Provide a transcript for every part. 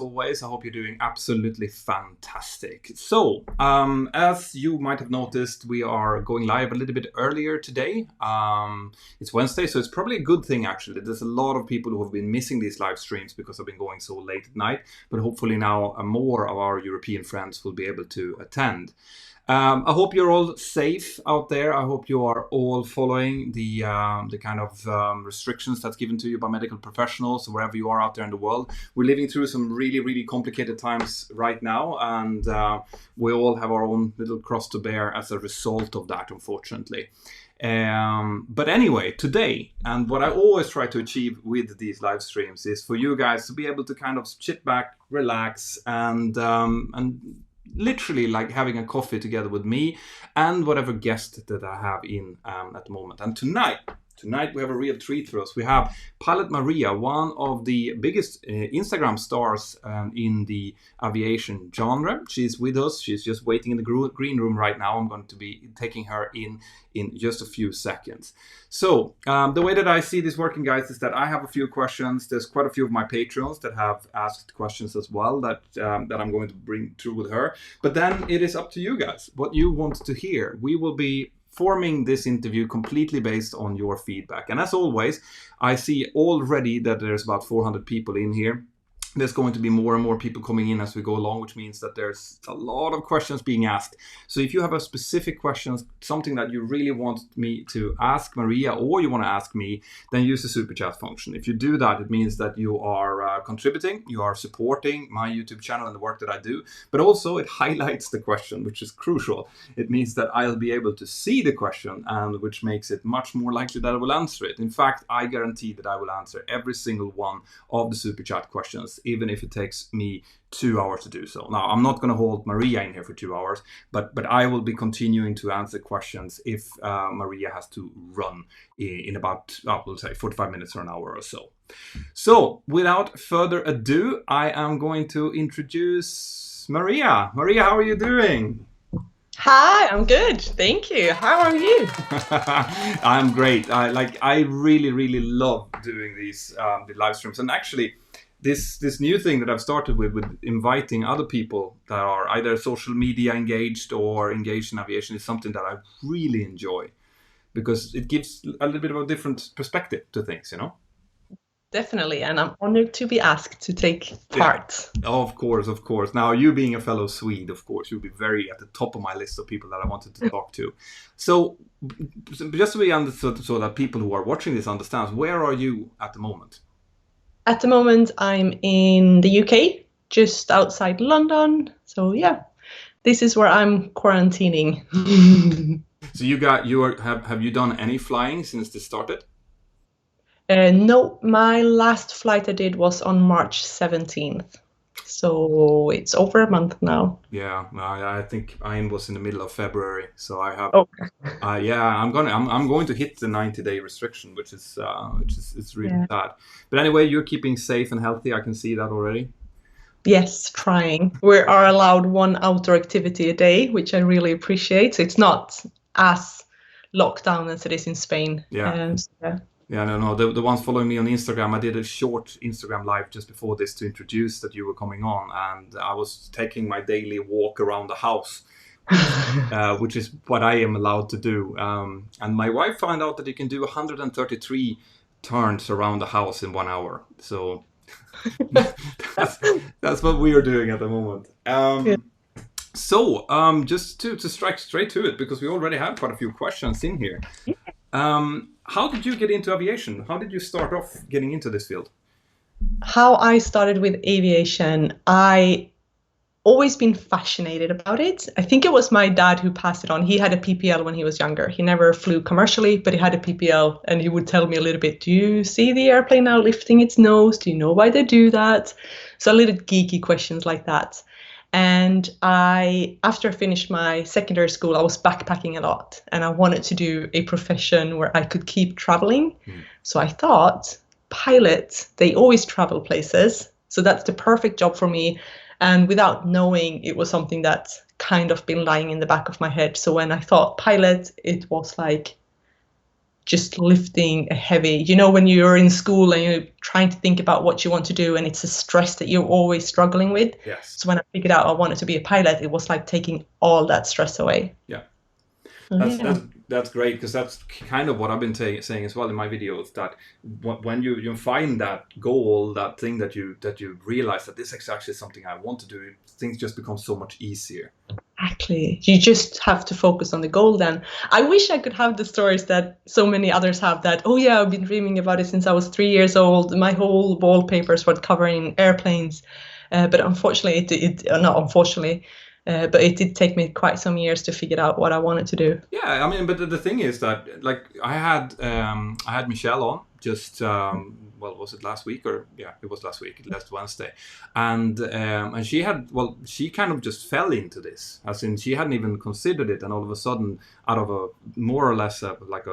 Always, I hope you're doing absolutely fantastic. So, as you might have noticed, we are going live a little bit earlier today. It's Wednesday, so it's probably a good thing actually. There's a lot of people who have been missing these live streams because I've been going so late at night, but hopefully now more of our European friends will be able to attend. I hope you're all safe out there. I hope you are all following the kind of restrictions that's given to you by medical professionals wherever you are out there in the world. We're living through some really, really complicated times right now, and we all have our own little cross to bear as a result of that, unfortunately. But anyway, today, and what I always try to achieve with these live streams is for you guys to be able to kind of sit back, relax, and literally like having a coffee together with me and whatever guest that I have in at the moment. And tonight we have a real treat for us. We have PilotMaria, one of the biggest Instagram stars in the aviation genre. She's with us. She's just waiting in the green room right now. I'm going to be taking her in just a few seconds. So the way that I see this working, guys, is that I have a few questions. There's quite a few of my patrons that have asked questions as well that I'm going to bring through with her. But then it is up to you guys, what you want to hear. We will be forming this interview completely based on your feedback. And as always, I see already that there's about 400 people in here. There's going to be more and more people coming in as we go along, which means that there's a lot of questions being asked. So if you have a specific question, something that you really want me to ask Maria or you want to ask me, then use the super chat function. If you do that, it means that you are contributing, you are supporting my YouTube channel and the work that I do, but also it highlights the question, which is crucial. It means that I'll be able to see the question, and which makes it much more likely that I will answer it. In fact, I guarantee that I will answer every single one of the super chat questions, even if it takes me 2 hours to do so. Now, I'm not going to hold Maria in here for 2 hours, but I will be continuing to answer questions if Maria has to run in about, we'll say 45 minutes or an hour or so. So, without further ado, I am going to introduce Maria. Maria, how are you doing? Hi, I'm good. Thank you. How are you? I'm great. I really love doing these the live streams, and actually this new thing that I've started with inviting other people that are either social media engaged or engaged in aviation is something that I really enjoy, because it gives a little bit of a different perspective to things, you know? Definitely, and I'm honored to be asked to take part. Yeah, of course. Now, you being a fellow Swede, of course, you'll be very at the top of my list of people that I wanted to talk to. So, just so we understand, so that people who are watching this understand, where are you at the moment? At the moment, I'm in the UK, just outside London. So yeah, this is where I'm quarantining. So have you done any flying since this started? No, my last flight I did was on March 17th. So it's over a month now. Yeah, I think mine was in the middle of February, so I have. Oh. Yeah, I'm going to hit the 90-day restriction, which is really sad. But anyway, you're keeping safe and healthy. I can see that already. Yes, trying. We are allowed one outdoor activity a day, which I really appreciate. So it's not as locked down as it is in Spain. Yeah. Yeah, no. The ones following me on Instagram, I did a short Instagram live just before this to introduce that you were coming on, and I was taking my daily walk around the house, which is what I am allowed to do. And my wife found out that you can do 133 turns around the house in 1 hour. So that's what we are doing at the moment. So just to strike straight to it, because we already have quite a few questions in here. How did you get into aviation? How did you start off getting into this field? How I started with aviation, I always been fascinated about it. I think it was my dad who passed it on. He had a PPL when he was younger. He never flew commercially, but he had a PPL, and he would tell me a little bit, do you see the airplane now lifting its nose? Do you know why they do that? So a little geeky questions like that. And after I finished my secondary school, I was backpacking a lot, and I wanted to do a profession where I could keep traveling. So I thought, pilot, they always travel places, so that's the perfect job for me. And without knowing, it was something that's kind of been lying in the back of my head. So when I thought pilot, it was like just lifting a heavy, when you're in school and you're trying to think about what you want to do and it's a stress that you're always struggling with. Yes. So when I figured out I wanted to be a pilot, it was like taking all that stress away. Yeah. So, That's yeah. that's that's great, because that's kind of what I've been saying as well in my videos, that when you find that goal, that thing that you realize that this is actually something I want to do, things just become so much easier. Exactly. You just have to focus on the goal then. I wish I could have the stories that so many others have that, oh yeah, I've been dreaming about it since I was 3 years old. My whole wallpapers were covering airplanes. But unfortunately, not unfortunately, but it did take me quite some years to figure out what I wanted to do. Yeah, I mean, but the thing is that, like, I had Michelle on just, well, was it last week? Or yeah, it was last week, last Wednesday, and she kind of just fell into this, as in she hadn't even considered it, and all of a sudden, out of a more or less like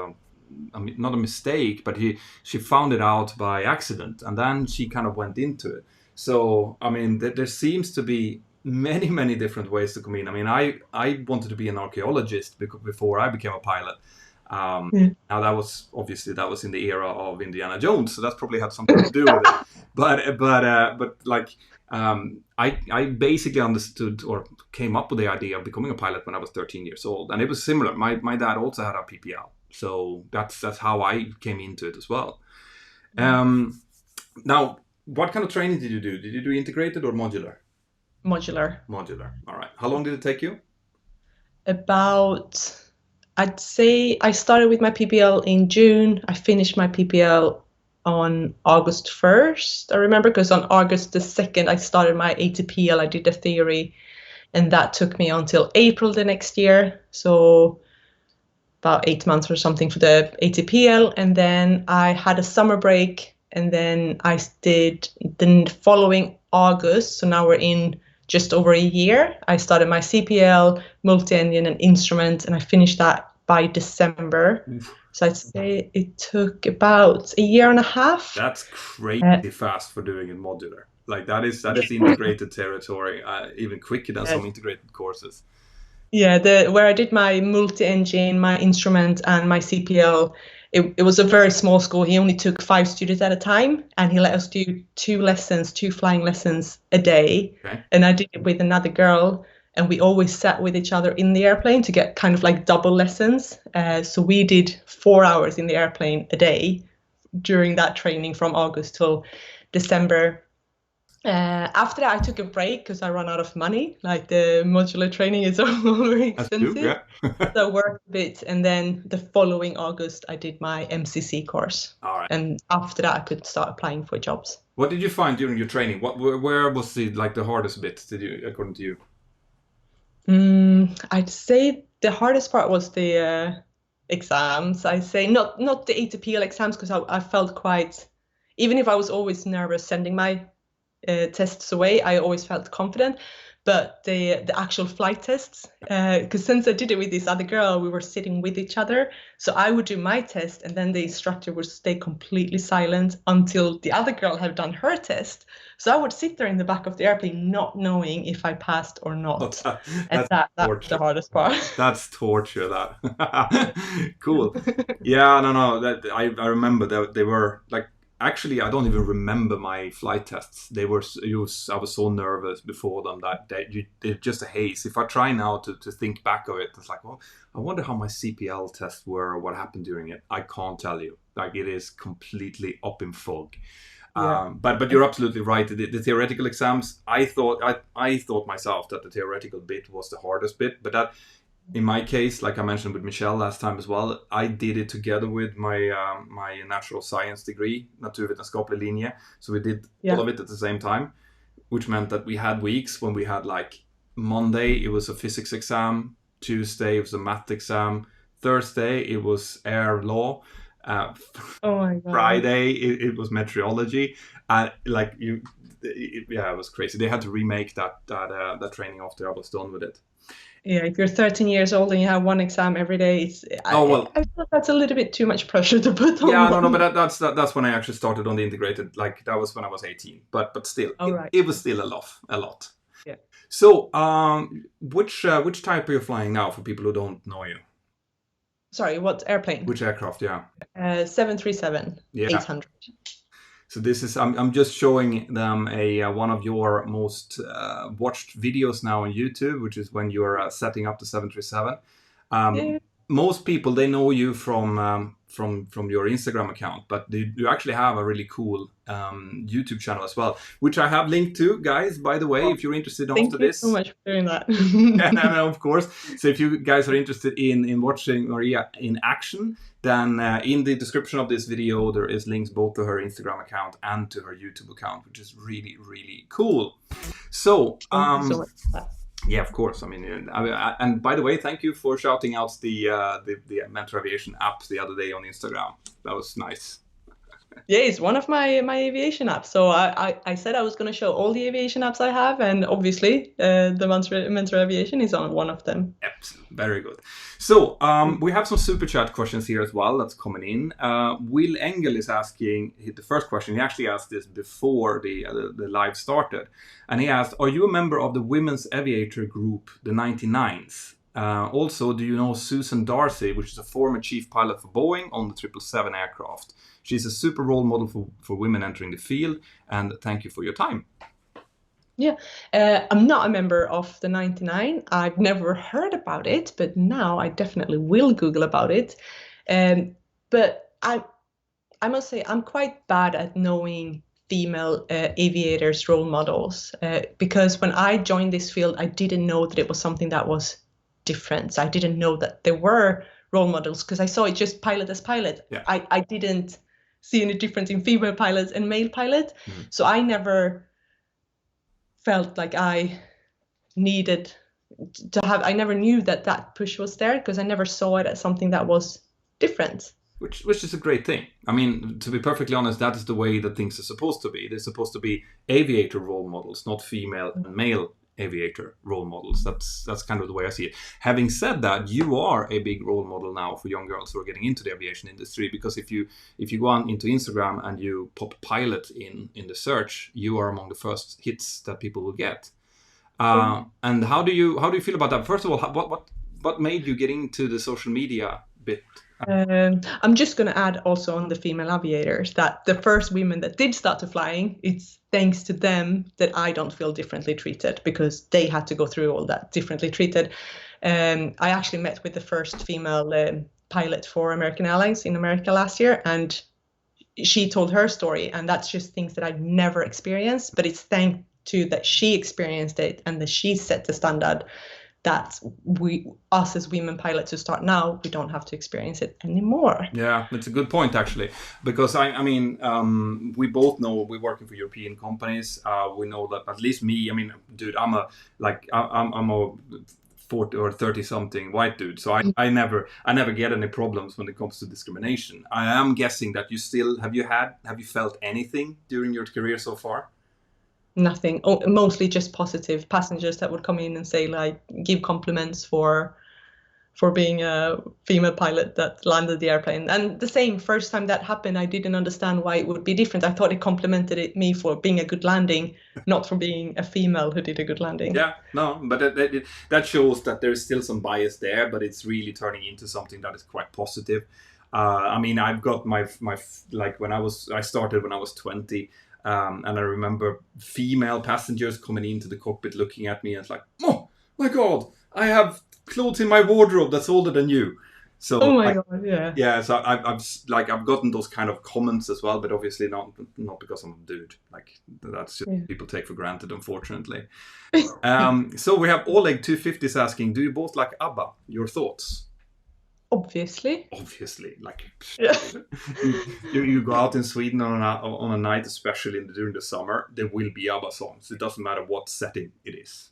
not a mistake, but she found it out by accident, and then she kind of went into it. So I mean, there seems to be many different ways to come in. I mean, I wanted to be an archaeologist before I became a pilot. Yeah. Now that was in the era of Indiana Jones, so that's probably had something to do with it. But like, I basically understood or came up with the idea of becoming a pilot when I was 13 years old, and it was similar. My dad also had a PPL, so that's how I came into it as well. Um, Now, what kind of training did you do? Did you do integrated or modular? Modular. Modular. All right. How long did it take you? About, I'd say I started with my PPL in June. I finished my PPL on August 1st. I remember because on August the 2nd, I started my ATPL. I did the theory, and that took me until April the next year. So about 8 months or something for the ATPL. And then I had a summer break, and then I did the following August. So now we're in just over a year. I started my CPL, multi-engine, and instrument, and I finished that by December. Oof. So I'd say it took about a year and a half. That's crazy Uh, fast for doing it modular. Like that is integrated territory, even quicker than yeah, some integrated courses. yeah, the where I did my multi-engine, my instrument, and my CPL, it was a very small school. He only took 5 students at a time, and he let us do two flying lessons a day. Okay. And I did it with another girl, and we always sat with each other in the airplane to get kind of like double lessons. So we did 4 hours in the airplane a day during that training from August till December. After that, I took a break because I ran out of money. Like the modular training is very That's true. expensive. Yeah. So I worked a bit, and then the following August, I did my MCC course. All right. And after that, I could start applying for jobs. What did you find during your training? Where was the hardest bit? Did you, according to you? I'd say the hardest part was the exams. I say not the ATPL exams because I felt quite, even if I was always nervous sending my tests away, I always felt confident. But the actual flight tests, because since I did it with this other girl, we were sitting with each other. So I would do my test, and then the instructor would stay completely silent until the other girl had done her test. So I would sit there in the back of the airplane, not knowing if I passed or Oh, not. And that's that was the torture. hardest part. That's torture. That cool. Yeah, no. That I remember that they were like. Actually, I don't even remember my flight tests. I was so nervous before them that they're just a haze. If I try now to think back of it, it's like, well, I wonder how my CPL tests were or what happened during it. I can't tell you. Like, it is completely up in fog. Yeah. But you're absolutely right. The theoretical exams, I thought myself that the theoretical bit was the hardest bit, but that, in my case, like I mentioned with Michelle last time as well, I did it together with my natural science degree, naturvetenskaplig linje. So we did all Yeah. of it at the same time, which meant that we had weeks when we had, like, Monday it was a physics exam, Tuesday it was a math exam, Thursday it was air law, uh, Oh my God. Friday it was meteorology, and like yeah, it was crazy. They had to remake that training after I was done with it. Yeah, if you're 13 years old and you have one exam every day, Oh well, I thought that's a little bit too much pressure to put on yeah, no, one. but that's when I actually started on the integrated. Like, that was when I was 18, but still, All right. it was still a lot. Yeah. So, which type are you flying now for people who don't know you? Sorry, what airplane? Which aircraft? Yeah. 737 Yeah. 800. So this is I'm just showing them a one of your most watched videos now on YouTube, which is when you're setting up the 737. Yeah. Most people, they know you from your Instagram account, but you actually have a really cool YouTube channel as well, which I have linked to, guys. By the way, Oh, if you're interested after thank you so this, much for doing that. and of course, so if you guys are interested in watching Maria in action, then in the description of this video there is links both to her Instagram account and to her YouTube account, which is really really cool. So Thank you so much for that. yeah, of course. I mean, and by the way, thank you for shouting out the Mentour Aviation app the other day on Instagram. That was nice. Yeah, it's one of my aviation apps. So I said I was going to show all the aviation apps I have, and obviously the Mentor Aviation is on one of them. Excellent. Very good. So we have some super chat questions here as well that's coming in. Will Engel is asking the first question. He actually asked this before the live started, and he asked, "Are you a member of the Women's Aviator Group, the 99s? Also, do you know Susan Darcy, which is a former chief pilot for Boeing on the 777 aircraft? She's a super role model for women entering the field, and thank you for your time." Yeah, I'm not a member of the 99. I've never heard about it, but now I definitely will Google about it. But I must say I'm quite bad at knowing female aviators role models because when I joined this field, I didn't know that it was something that was different. So I didn't know that there were role models because I saw it just pilot as pilot. Yeah. I didn't see any difference in female pilots and male pilots. So I never felt like I needed to have, I never knew that push was there because I never saw it as something that was different. Which is a great thing. I mean, to be perfectly honest, that is the way that things are supposed to be. They're supposed to be aviator role models, not female and male aviator role models. That's kind of the way I see it. Having said that, you are a big role model now for young girls who are getting into the aviation industry, because if you go on into Instagram and you pop pilot in the search, you are among the first hits that people will get. And how do you feel about that? First of all, what made you get into the social media bit? I'm just going to add also on the female aviators that the first women that did start to flying, it's thanks to them that I don't feel differently treated because they had to go through all that differently treated. I actually met with the first female pilot for American Airlines in America last year, and she told her story, and that's just things that I've never experienced, but it's thanks to that she experienced it and that she set the standard that us as women pilots who start now, we don't have to experience it anymore. Yeah, it's a good point actually, because I mean, we both know we're working for European companies. We know that at least me. I mean, dude, I'm a 40 or 30 something white dude, so I never get any problems when it comes to discrimination. I am guessing that you still have you felt anything during your career so far? Nothing. Mostly just positive passengers that would come in and say, like, give compliments for being a female pilot that landed the airplane. And the same, first time that happened, I didn't understand why it would be different. I thought it complimented me for being a good landing, not for being a female who did a good landing. Yeah, no, but that shows that there's still some bias there, but it's really turning into something that is quite positive. I mean, I've got my like when I started when I was 20. And I remember female passengers coming into the cockpit looking at me and it's like, "Oh my God, I have clothes in my wardrobe that's older than you." So, oh my God, yeah. Yeah, so I've gotten those kind of comments as well, but obviously not because I'm a dude. Like that's just people take for granted, unfortunately. So we have Oleg 250s asking, "Do you both like ABBA? Your thoughts?" Obviously, like yeah. you go out in Sweden on a night, especially during the summer, there will be ABBA songs. It doesn't matter what setting it is.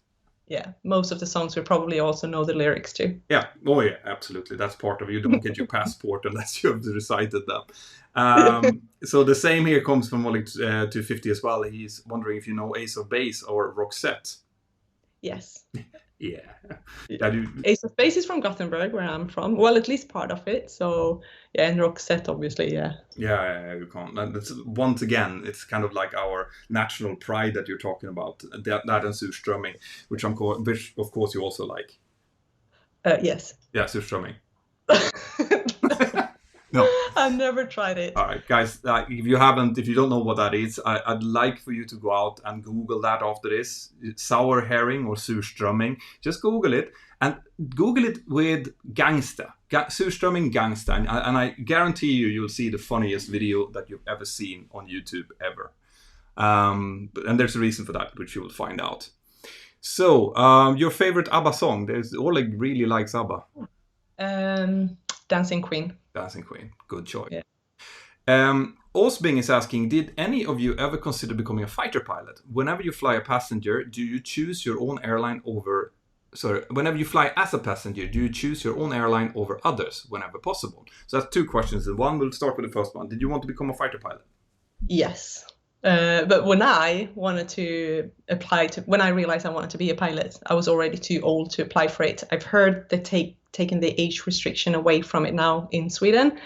Yeah, most of the songs we probably also know the lyrics to. Yeah, oh yeah, absolutely. That's part of it. You don't get your passport unless you have recited them. So the same here comes from Oleg 250 as well. He's wondering if you know Ace of Base or Roxette. Yes. Yeah. Ace of Base is from Gothenburg, where I'm from. Well, at least part of it. So yeah, and Roxette, obviously, yeah. Yeah, you can't. That's, once again, it's kind of like our national pride that you're talking about. That and surströmming, which of course you also like. Yes. Yeah, surströmming. No. I've never tried it. All right, guys. If you don't know what that is, I'd like for you to go out and Google that after this. Sour herring or surströmming. Just Google it and Google it with gangsta, surströmming gangsta, and I guarantee you'll see the funniest video that you've ever seen on YouTube ever. And there's a reason for that, which you will find out. So, your favorite ABBA song? There's Oleg really likes ABBA. Dancing Queen. Dancing Queen. Good choice. Yeah. Osbing is asking, did any of you ever consider becoming a fighter pilot? Whenever you fly a passenger, do you choose your own airline over... Sorry, whenever you fly as a passenger, do you choose your own airline over others whenever possible? So that's two questions in one. We'll start with the first one. Did you want to become a fighter pilot? Yes. But when I wanted to apply to, when I realized I wanted to be a pilot, I was already too old to apply for it. I've heard they taken the age restriction away from it now in Sweden.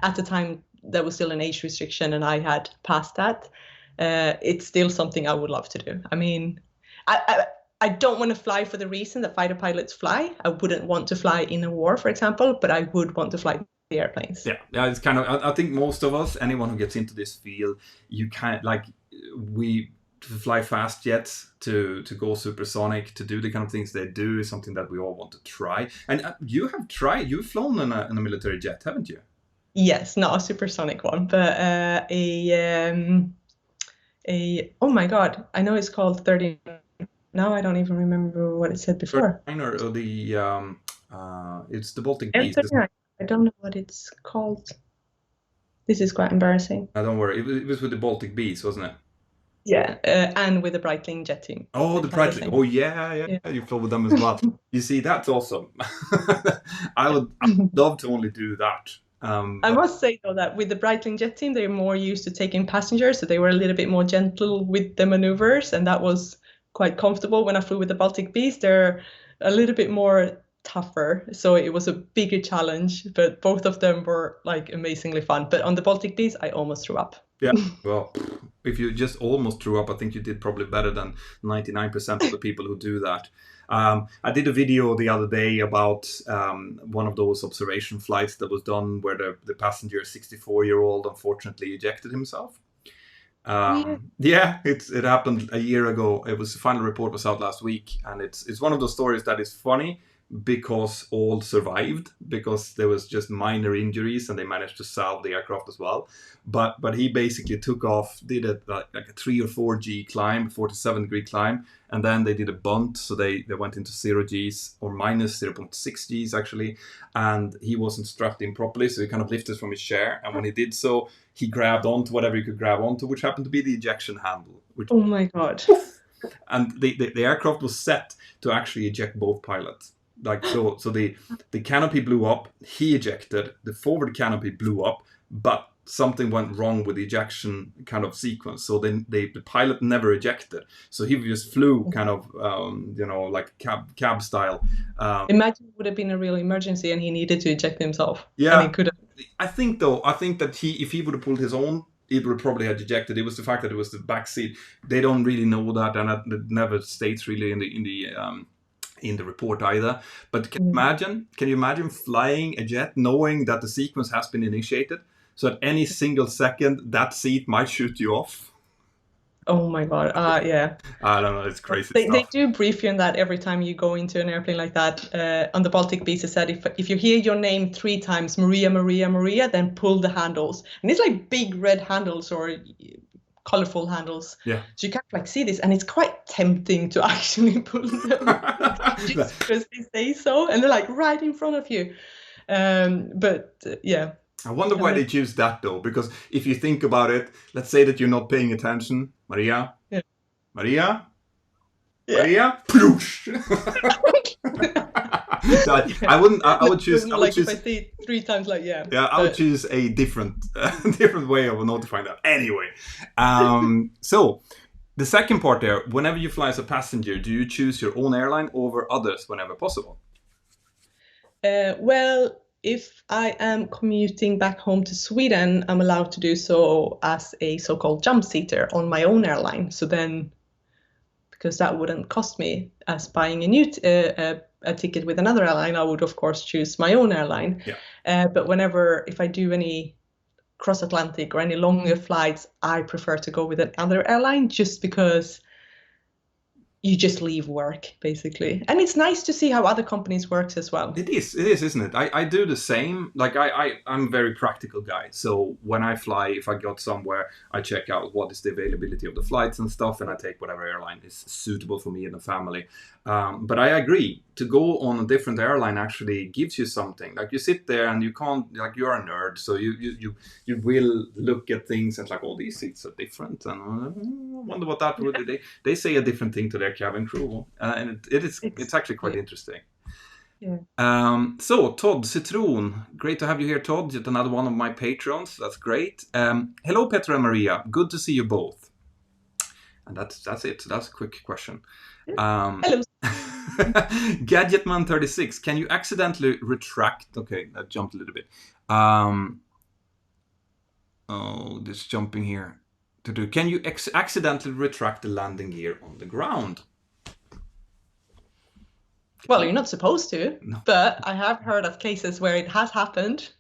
At the time, there was still an age restriction, and I had passed that. It's still something I would love to do. I mean, I don't want to fly for the reason that fighter pilots fly. I wouldn't want to fly in a war, for example, but I would want to fly the airplanes. Yeah, it's kind of, I think most of us, anyone who gets into this field, you can't, like, we fly fast jets, to go supersonic, to do the kind of things they do is something that we all want to try. And you've flown in a military jet, haven't you? Yes, not a supersonic one, but oh my God, I know it's called 30. Now I don't even remember what it said before. Or the it's the Baltic Beast. I don't know what it's called. This is quite embarrassing. Don't worry. It was with the Baltic Beast, wasn't it? Yeah, and with the Breitling jet team. Oh, the Breitling. Oh, yeah. You flew with them as well. You see, that's awesome. I would love to only do that. I must say, though, that with the Breitling jet team, they're more used to taking passengers, so they were a little bit more gentle with the maneuvers, and that was quite comfortable. When I flew with the Baltic Beast, they're a little bit more tougher, so it was a bigger challenge, but both of them were like amazingly fun. But on the Baltic Beast, I almost threw up. Yeah, well, if you just almost threw up, I think you did probably better than 99% of the people who do that. I did a video the other day about one of those observation flights that was done where the passenger, 64-year-old, unfortunately ejected himself. Yeah, it happened a year ago. It was, the final report was out last week, and it's one of those stories that is funny because all survived, because there was just minor injuries and they managed to salve the aircraft as well. But he basically took off, did like a 3 or 4G climb, 47-degree climb, and then they did a bunt, so they went into 0Gs or minus 0.6 Gs actually, and he wasn't strapped in properly, so he kind of lifted from his chair, and when he did so, he grabbed onto whatever he could grab onto, which happened to be the ejection handle. Oh my God. And the aircraft was set to actually eject both pilots. Like, so the canopy blew up, he ejected, the forward canopy blew up, but something went wrong with the ejection kind of sequence. So then the pilot never ejected. So he just flew kind of, like cab style. Imagine it would have been a real emergency and he needed to eject himself. Yeah. And he could have. I think that if he would have pulled his own, it would probably have ejected. It was the fact that it was the back seat. They don't really know that, and that never states really in the report either. But can you imagine flying a jet knowing that the sequence has been initiated, so at any single second that seat might shoot you off? Oh my God. Yeah. I don't know. It's crazy They do brief you on that every time you go into an airplane like that. On the Baltic Beast, it said if you hear your name 3 times, Maria, Maria, Maria, then pull the handles. And it's like big red handles or colorful handles. Yeah. So you can't like see this, and it's quite tempting to actually pull them just because they say so, and they're like right in front of you. Yeah. I wonder why they choose that though, because if you think about it, let's say that you're not paying attention, Maria, yeah. Maria, Yeah. Maria, ploosh. So I would choose. If I say it 3 times, like yeah. Yeah, I would choose a different way of notifying that. Anyway, so the second part there, whenever you fly as a passenger, do you choose your own airline over others whenever possible? Well, if I am commuting back home to Sweden, I'm allowed to do so as a so-called jump seater on my own airline. So then, because that wouldn't cost me as buying a ticket with another airline. I would, of course, choose my own airline. Yeah. But if I do any cross-Atlantic or any longer flights, I prefer to go with another airline just because you just leave work, basically. And it's nice to see how other companies works as well. It is, isn't it? I do the same. Like I'm a very practical guy. So when I fly, if I got somewhere, I check out what is the availability of the flights and stuff, and I take whatever airline is suitable for me and the family. But I agree, to go on a different airline actually gives you something. Like you sit there and you can't, like you're a nerd, so you will look at things and like, oh, these seats are different, and I wonder what that would. They say a different thing to their cabin crew, and it's actually quite interesting. Yeah. So Todd Citron, great to have you here, Todd. Yet another one of my patrons. That's great. Hello, Petra and Maria. Good to see you both. And that's it. That's a quick question. Hello. Gadgetman36, can you accidentally retract? Okay, that jumped a little bit. This jumping here. Can you accidentally retract the landing gear on the ground? Well, you're not supposed to, no. But I have heard of cases where it has happened.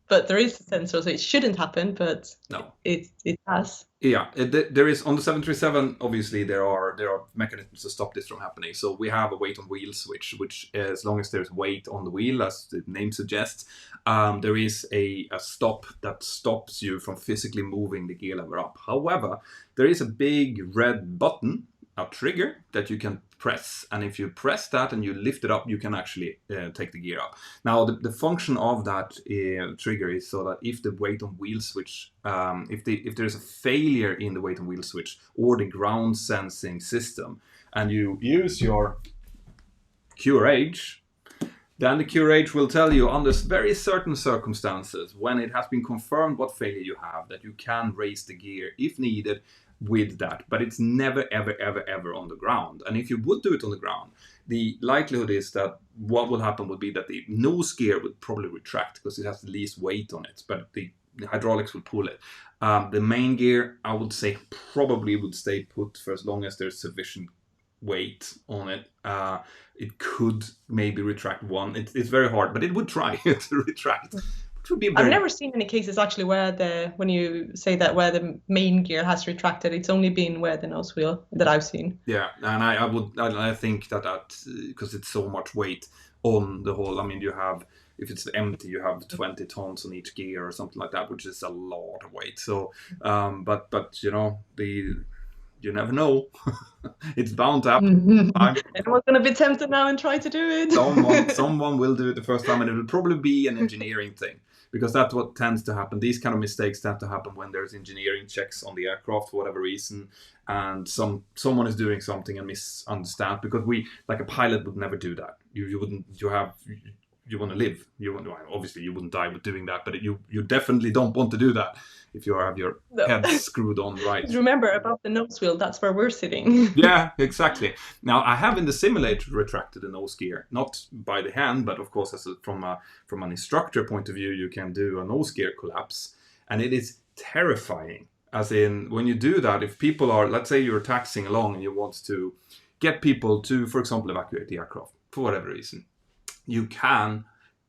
But there is a sensor, so it shouldn't happen, but no, it has. Yeah, there is on the 737. Obviously, there are mechanisms to stop this from happening. So we have a weight on wheel switch, which as long as there's weight on the wheel, as the name suggests, there is a stop that stops you from physically moving the gear lever up. However, there is a big red button, a trigger, that you can press, and if you press that and you lift it up, you can actually take the gear up. Now the function of that trigger is so that if the weight on wheel switch, if there's a failure in the weight on wheel switch or the ground sensing system, and you use your QRH, then the QRH will tell you under very certain circumstances, when it has been confirmed what failure you have, that you can raise the gear if needed with that, but it's never ever on the ground. And if you would do it on the ground, the likelihood is that what will happen would be that the nose gear would probably retract because it has the least weight on it, but the hydraulics will pull it. The main gear, I would say, probably would stay put for as long as there's sufficient weight on it. It could maybe retract one. It's very hard, but it would try to retract. I've never seen any cases actually where when you say that where the main gear has retracted, it's only been where the nose wheel that I've seen. Yeah, and I think that because it's so much weight on the whole. I mean, you have, if it's empty, you have 20 tons on each gear or something like that, which is a lot of weight. So, but you know, you never know. It's bound to happen. Everyone's going to be tempted now and try to do it. Someone will do it the first time, and it will probably be an engineering thing, because that's what tends to happen. These kind of mistakes tend to happen when there's engineering checks on the aircraft for whatever reason, and someone is doing something and misunderstand. Because like a pilot would never do that. You wouldn't. You want to live. Obviously you wouldn't die with doing that, but you definitely don't want to do that if you have your head screwed on right. Remember about the nose wheel, that's where we're sitting. Yeah, exactly. Now I have in the simulator retracted the nose gear, not by the hand, but of course from an instructor point of view, you can do a nose gear collapse, and it is terrifying. As in, when you do that, if people are, let's say you're taxiing along and you want to get people to, for example, evacuate the aircraft for whatever reason, you can,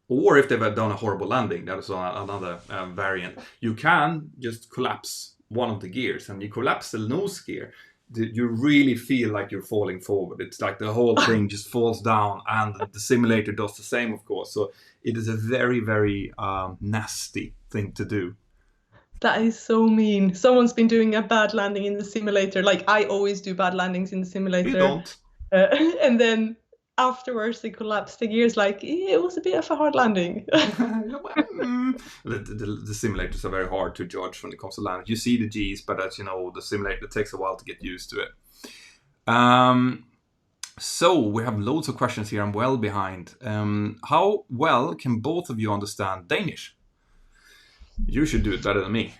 or if they've done a horrible landing, that is another variant, you can just collapse one of the gears, and you collapse the nose gear, you really feel like you're falling forward. It's like the whole thing just falls down, and the simulator does the same, of course. So it is a very, very nasty thing to do. That is so mean. Someone's been doing a bad landing in the simulator. Like, I always do bad landings in the simulator. You don't. And then afterwards they collapsed the gears, like it was a bit of a hard landing. The simulators are very hard to judge when it comes to landing. You see the G's, but as you know, the simulator takes a while to get used to it. So we have loads of questions here. I'm well behind. How well can both of you understand Danish? You should do it better than me.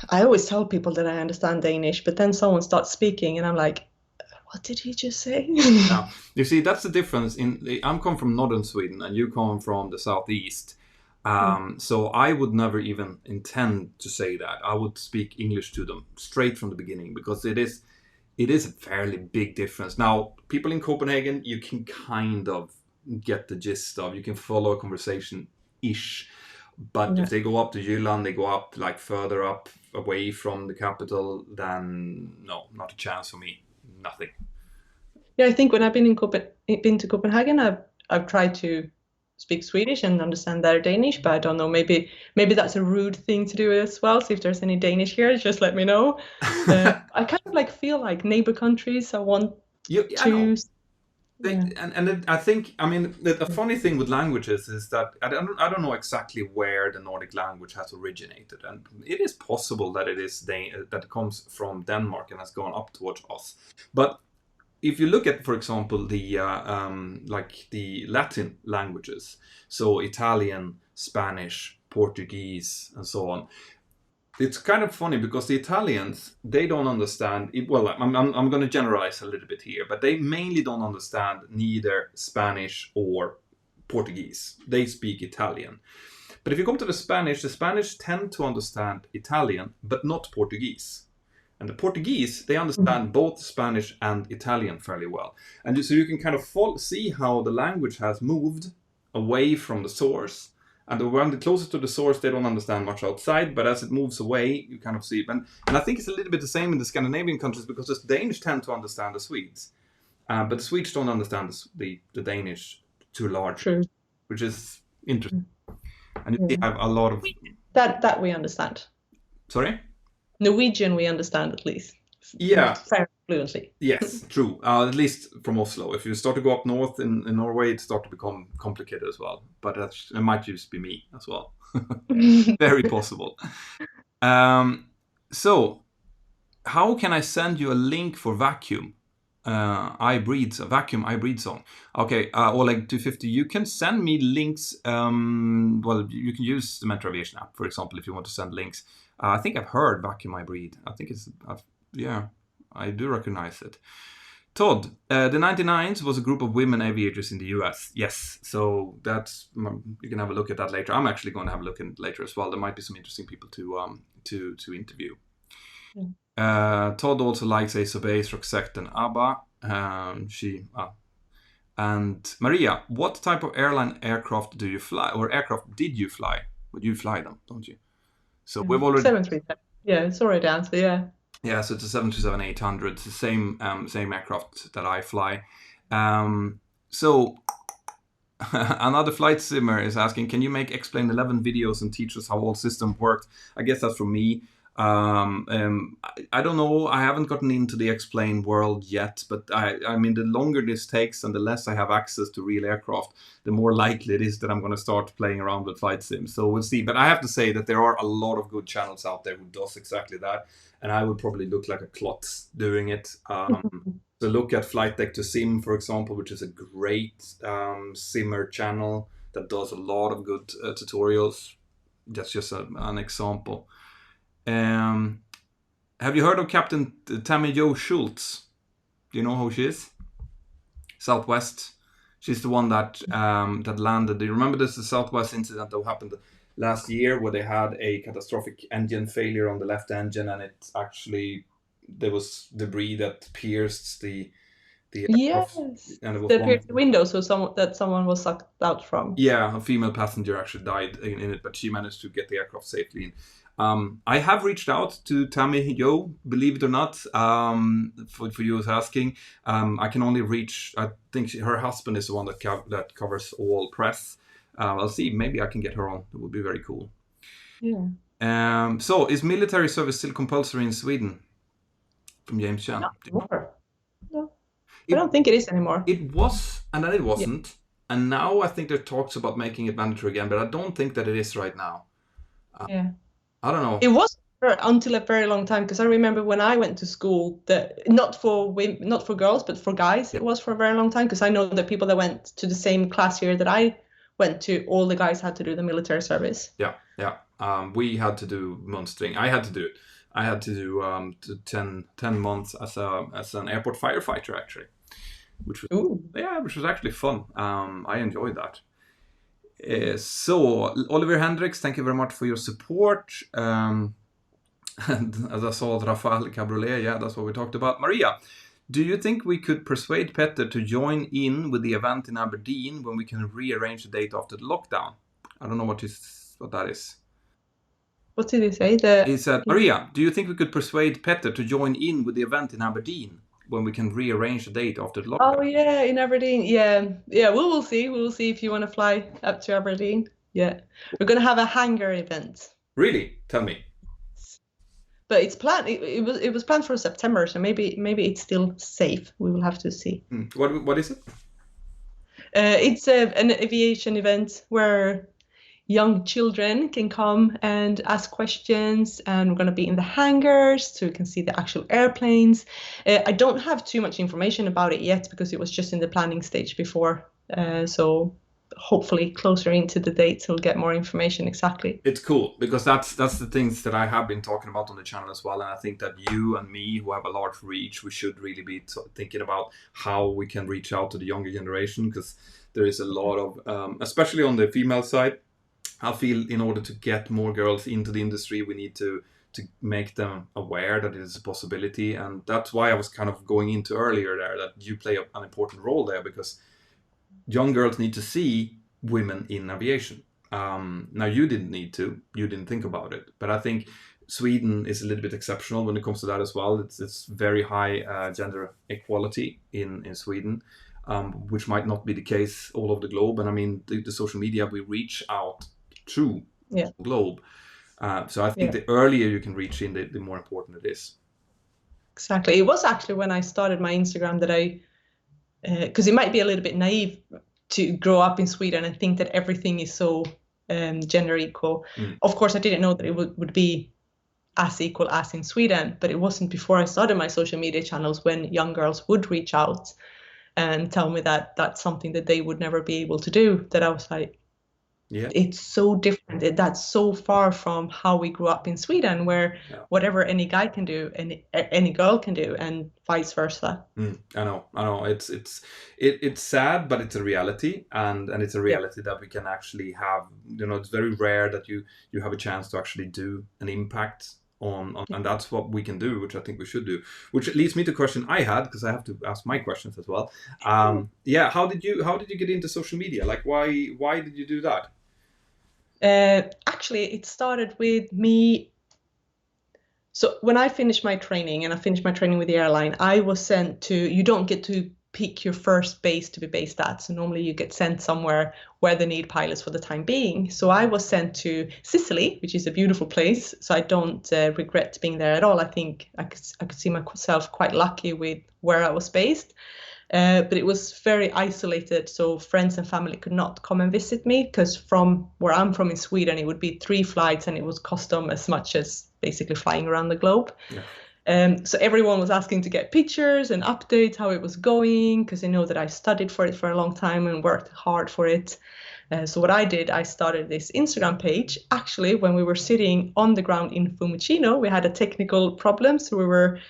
I always tell people that I understand Danish, but then someone starts speaking and I'm like, what did he just say? Now, you see, that's the difference. I'm come from northern Sweden and you come from the southeast. So I would never even intend to say that. I would speak English to them straight from the beginning, because it is it is a fairly big difference. Now, people in Copenhagen, you can kind of get the gist of, you can follow a conversation ish. But if they go up to Jylland, they go up like further up away from the capital, then no, not a chance for me. Nothing. Yeah, I think when I've been to Copenhagen, I've tried to speak Swedish and understand their Danish, but I don't know, maybe that's a rude thing to do as well. So if there's any Danish here, just let me know. I kind of like feel like neighbor countries. I want I know. to. I think, I mean, the funny thing with languages is that I don't know exactly where the Nordic language has originated, and it is possible that that it comes from Denmark and has gone up towards us. But if you look at, for example, the like the Latin languages, so Italian, Spanish, Portuguese, and so on, it's kind of funny because the Italians, they don't understand it. Well, I'm going to generalize a little bit here, but they mainly don't understand neither Spanish or Portuguese. They speak Italian. But if you come to the Spanish tend to understand Italian, but not Portuguese. And the Portuguese, they understand both Spanish and Italian fairly well. And so you can kind of see how the language has moved away from the source. And when they're closer to the source, they don't understand much outside. But as it moves away, you kind of see it. And I think it's a little bit the same in the Scandinavian countries, because the Danish tend to understand the Swedes. But the Swedes don't understand the Danish too large, which is interesting. And you have a lot of... That we understand. Sorry? Norwegian we understand at least. Yeah. Fairly fluently. Yes, true. At least from Oslo. If you start to go up north in Norway, it starts to become complicated as well. But it might just be me as well. Very possible. So, how can I send you a link for vacuum? Vacuum I breathe song. Okay, Oleg 250. You can send me links. Well, you can use the Mentour Aviation app, for example, if you want to send links. I think I've heard Vacuum I Breathe. I think I do recognize it. Todd, the 99s was a group of women aviators in the US. Yes, so that's, you can have a look at that later. I'm actually going to have a look at it later as well. There might be some interesting people to interview. Todd also likes Ace of Base, Roxette, and ABBA. And Maria, what type of aircraft do you fly, or aircraft did you fly? But you fly them, don't you? So we've already 737. Yeah, it's already answered. Yeah. Yeah, so it's a 737-800. It's the same aircraft that I fly. So another flight simmer is asking, can you make Explain 11 videos and teach us how all system worked? I guess that's from me. I don't know. I haven't gotten into the Explain world yet, but I mean, the longer this takes and the less I have access to real aircraft, the more likely it is that I'm going to start playing around with flight sims. So we'll see. But I have to say that there are a lot of good channels out there who does exactly that, and I would probably look like a klutz doing it. So look at Flight Deck to Sim, for example, which is a great simmer channel that does a lot of good tutorials. That's just an example. Have you heard of Captain Tammy Jo Schultz? Do you know who she is? Southwest. She's the one that landed. Do you remember this, the Southwest incident that happened last year, where they had a catastrophic engine failure on the left engine, and it actually, there was debris that pierced the yes, and it was the pierced window, so someone was sucked out from. Yeah, a female passenger actually died in it, but she managed to get the aircraft safely in. I have reached out to Tammy Jo, believe it or not, for you who's asking. I can only reach, I think her husband is the one that covers all press. I'll see, maybe I can get her on. It would be very cool. Yeah. So, is military service still compulsory in Sweden? From James Chan. Not anymore. No, I don't think it is anymore. It was, and then it wasn't. Yeah. And now I think there are talks about making it mandatory again, but I don't think that it is right now. Yeah. I don't know. It was until a very long time, because I remember when I went to school, that not for girls, but for guys, it was for a very long time, because I know that people that went to the same class year that I went to, all the guys had to do the military service. Yeah. We had to do monstering. I had to do it. I had to do 10 months as an airport firefighter, actually, which was actually fun. I enjoyed that. So Oliver Hendricks, thank you very much for your support. And as I saw Rafale Cabriolet, yeah, that's what we talked about. Maria, do you think we could persuade Petter to join in with the event in Aberdeen when we can rearrange the date after the lockdown? I don't know what that is. What did he say? He said, Maria, do you think we could persuade Petter to join in with the event in Aberdeen when we can rearrange the date after the Oh lockdown? yeah, in Aberdeen. Yeah, yeah. We will see. We will see if you want to fly up to Aberdeen. Yeah, we're gonna have a hangar event, Really? Tell me. but it's planned. It was planned for September, so maybe it's still safe. We will have to see. What is it? It's an aviation event where young children can come and ask questions, and we're going to be in the hangars so we can see the actual airplanes. I don't have too much information about it yet because it was just in the planning stage before. So hopefully closer into the dates we'll get more information exactly. It's cool because that's the things that I have been talking about on the channel as well, and I think that you and me, who have a large reach, we should really be thinking about how we can reach out to the younger generation, because there is a lot of, especially on the female side, I feel in order to get more girls into the industry, we need to make them aware that it is a possibility, and that's why I was kind of going into earlier there that you play an important role there, because young girls need to see women in aviation. Now, you didn't need to, you didn't think about it, but I think Sweden is a little bit exceptional when it comes to that as well. It's very high gender equality in Sweden, which might not be the case all over the globe. And I mean, the social media, we reach out through Yeah, the globe. So I think yeah, the earlier you can reach in, the more important it is. exactly. It was actually when I started my Instagram that I, because it might be a little bit naive to grow up in Sweden and think that everything is so gender equal. Of course, I didn't know that it would be as equal as in Sweden, but it wasn't before I started my social media channels when young girls would reach out and tell me that that's something that they would never be able to do, that I was like, Yeah. it's so different. That's so far from how we grew up in Sweden, where Yeah. whatever any guy can do, any girl can do, and vice versa. I know. It's sad, but it's a reality, and it's a Yeah. reality that we can actually have. You know, it's very rare that you have a chance to actually do an impact on, and that's what we can do, which I think we should do. Which leads me to a question I had, because I have to ask my questions as well. Yeah, how did you get into social media? Like, why did you do that? Actually, it started with me. So when I finished my training, and I finished my training with the airline, I was sent to, you don't get to pick your first base to be based at. So normally you get sent somewhere where they need pilots for the time being. So I was sent to Sicily, which is a beautiful place. So I don't regret being there at all. I think I could see myself quite lucky with where I was based. But it was very isolated, so friends and family could not come and visit me, because from where I'm from in Sweden, it would be 3 flights and it would cost them as much as basically flying around the globe. Yeah. So everyone was asking to get pictures and updates how it was going, because they know that I studied for it for a long time and worked hard for it. So what I did, I started this Instagram page. Actually, when we were sitting on the ground in Fiumicino, we had a technical problem, so we were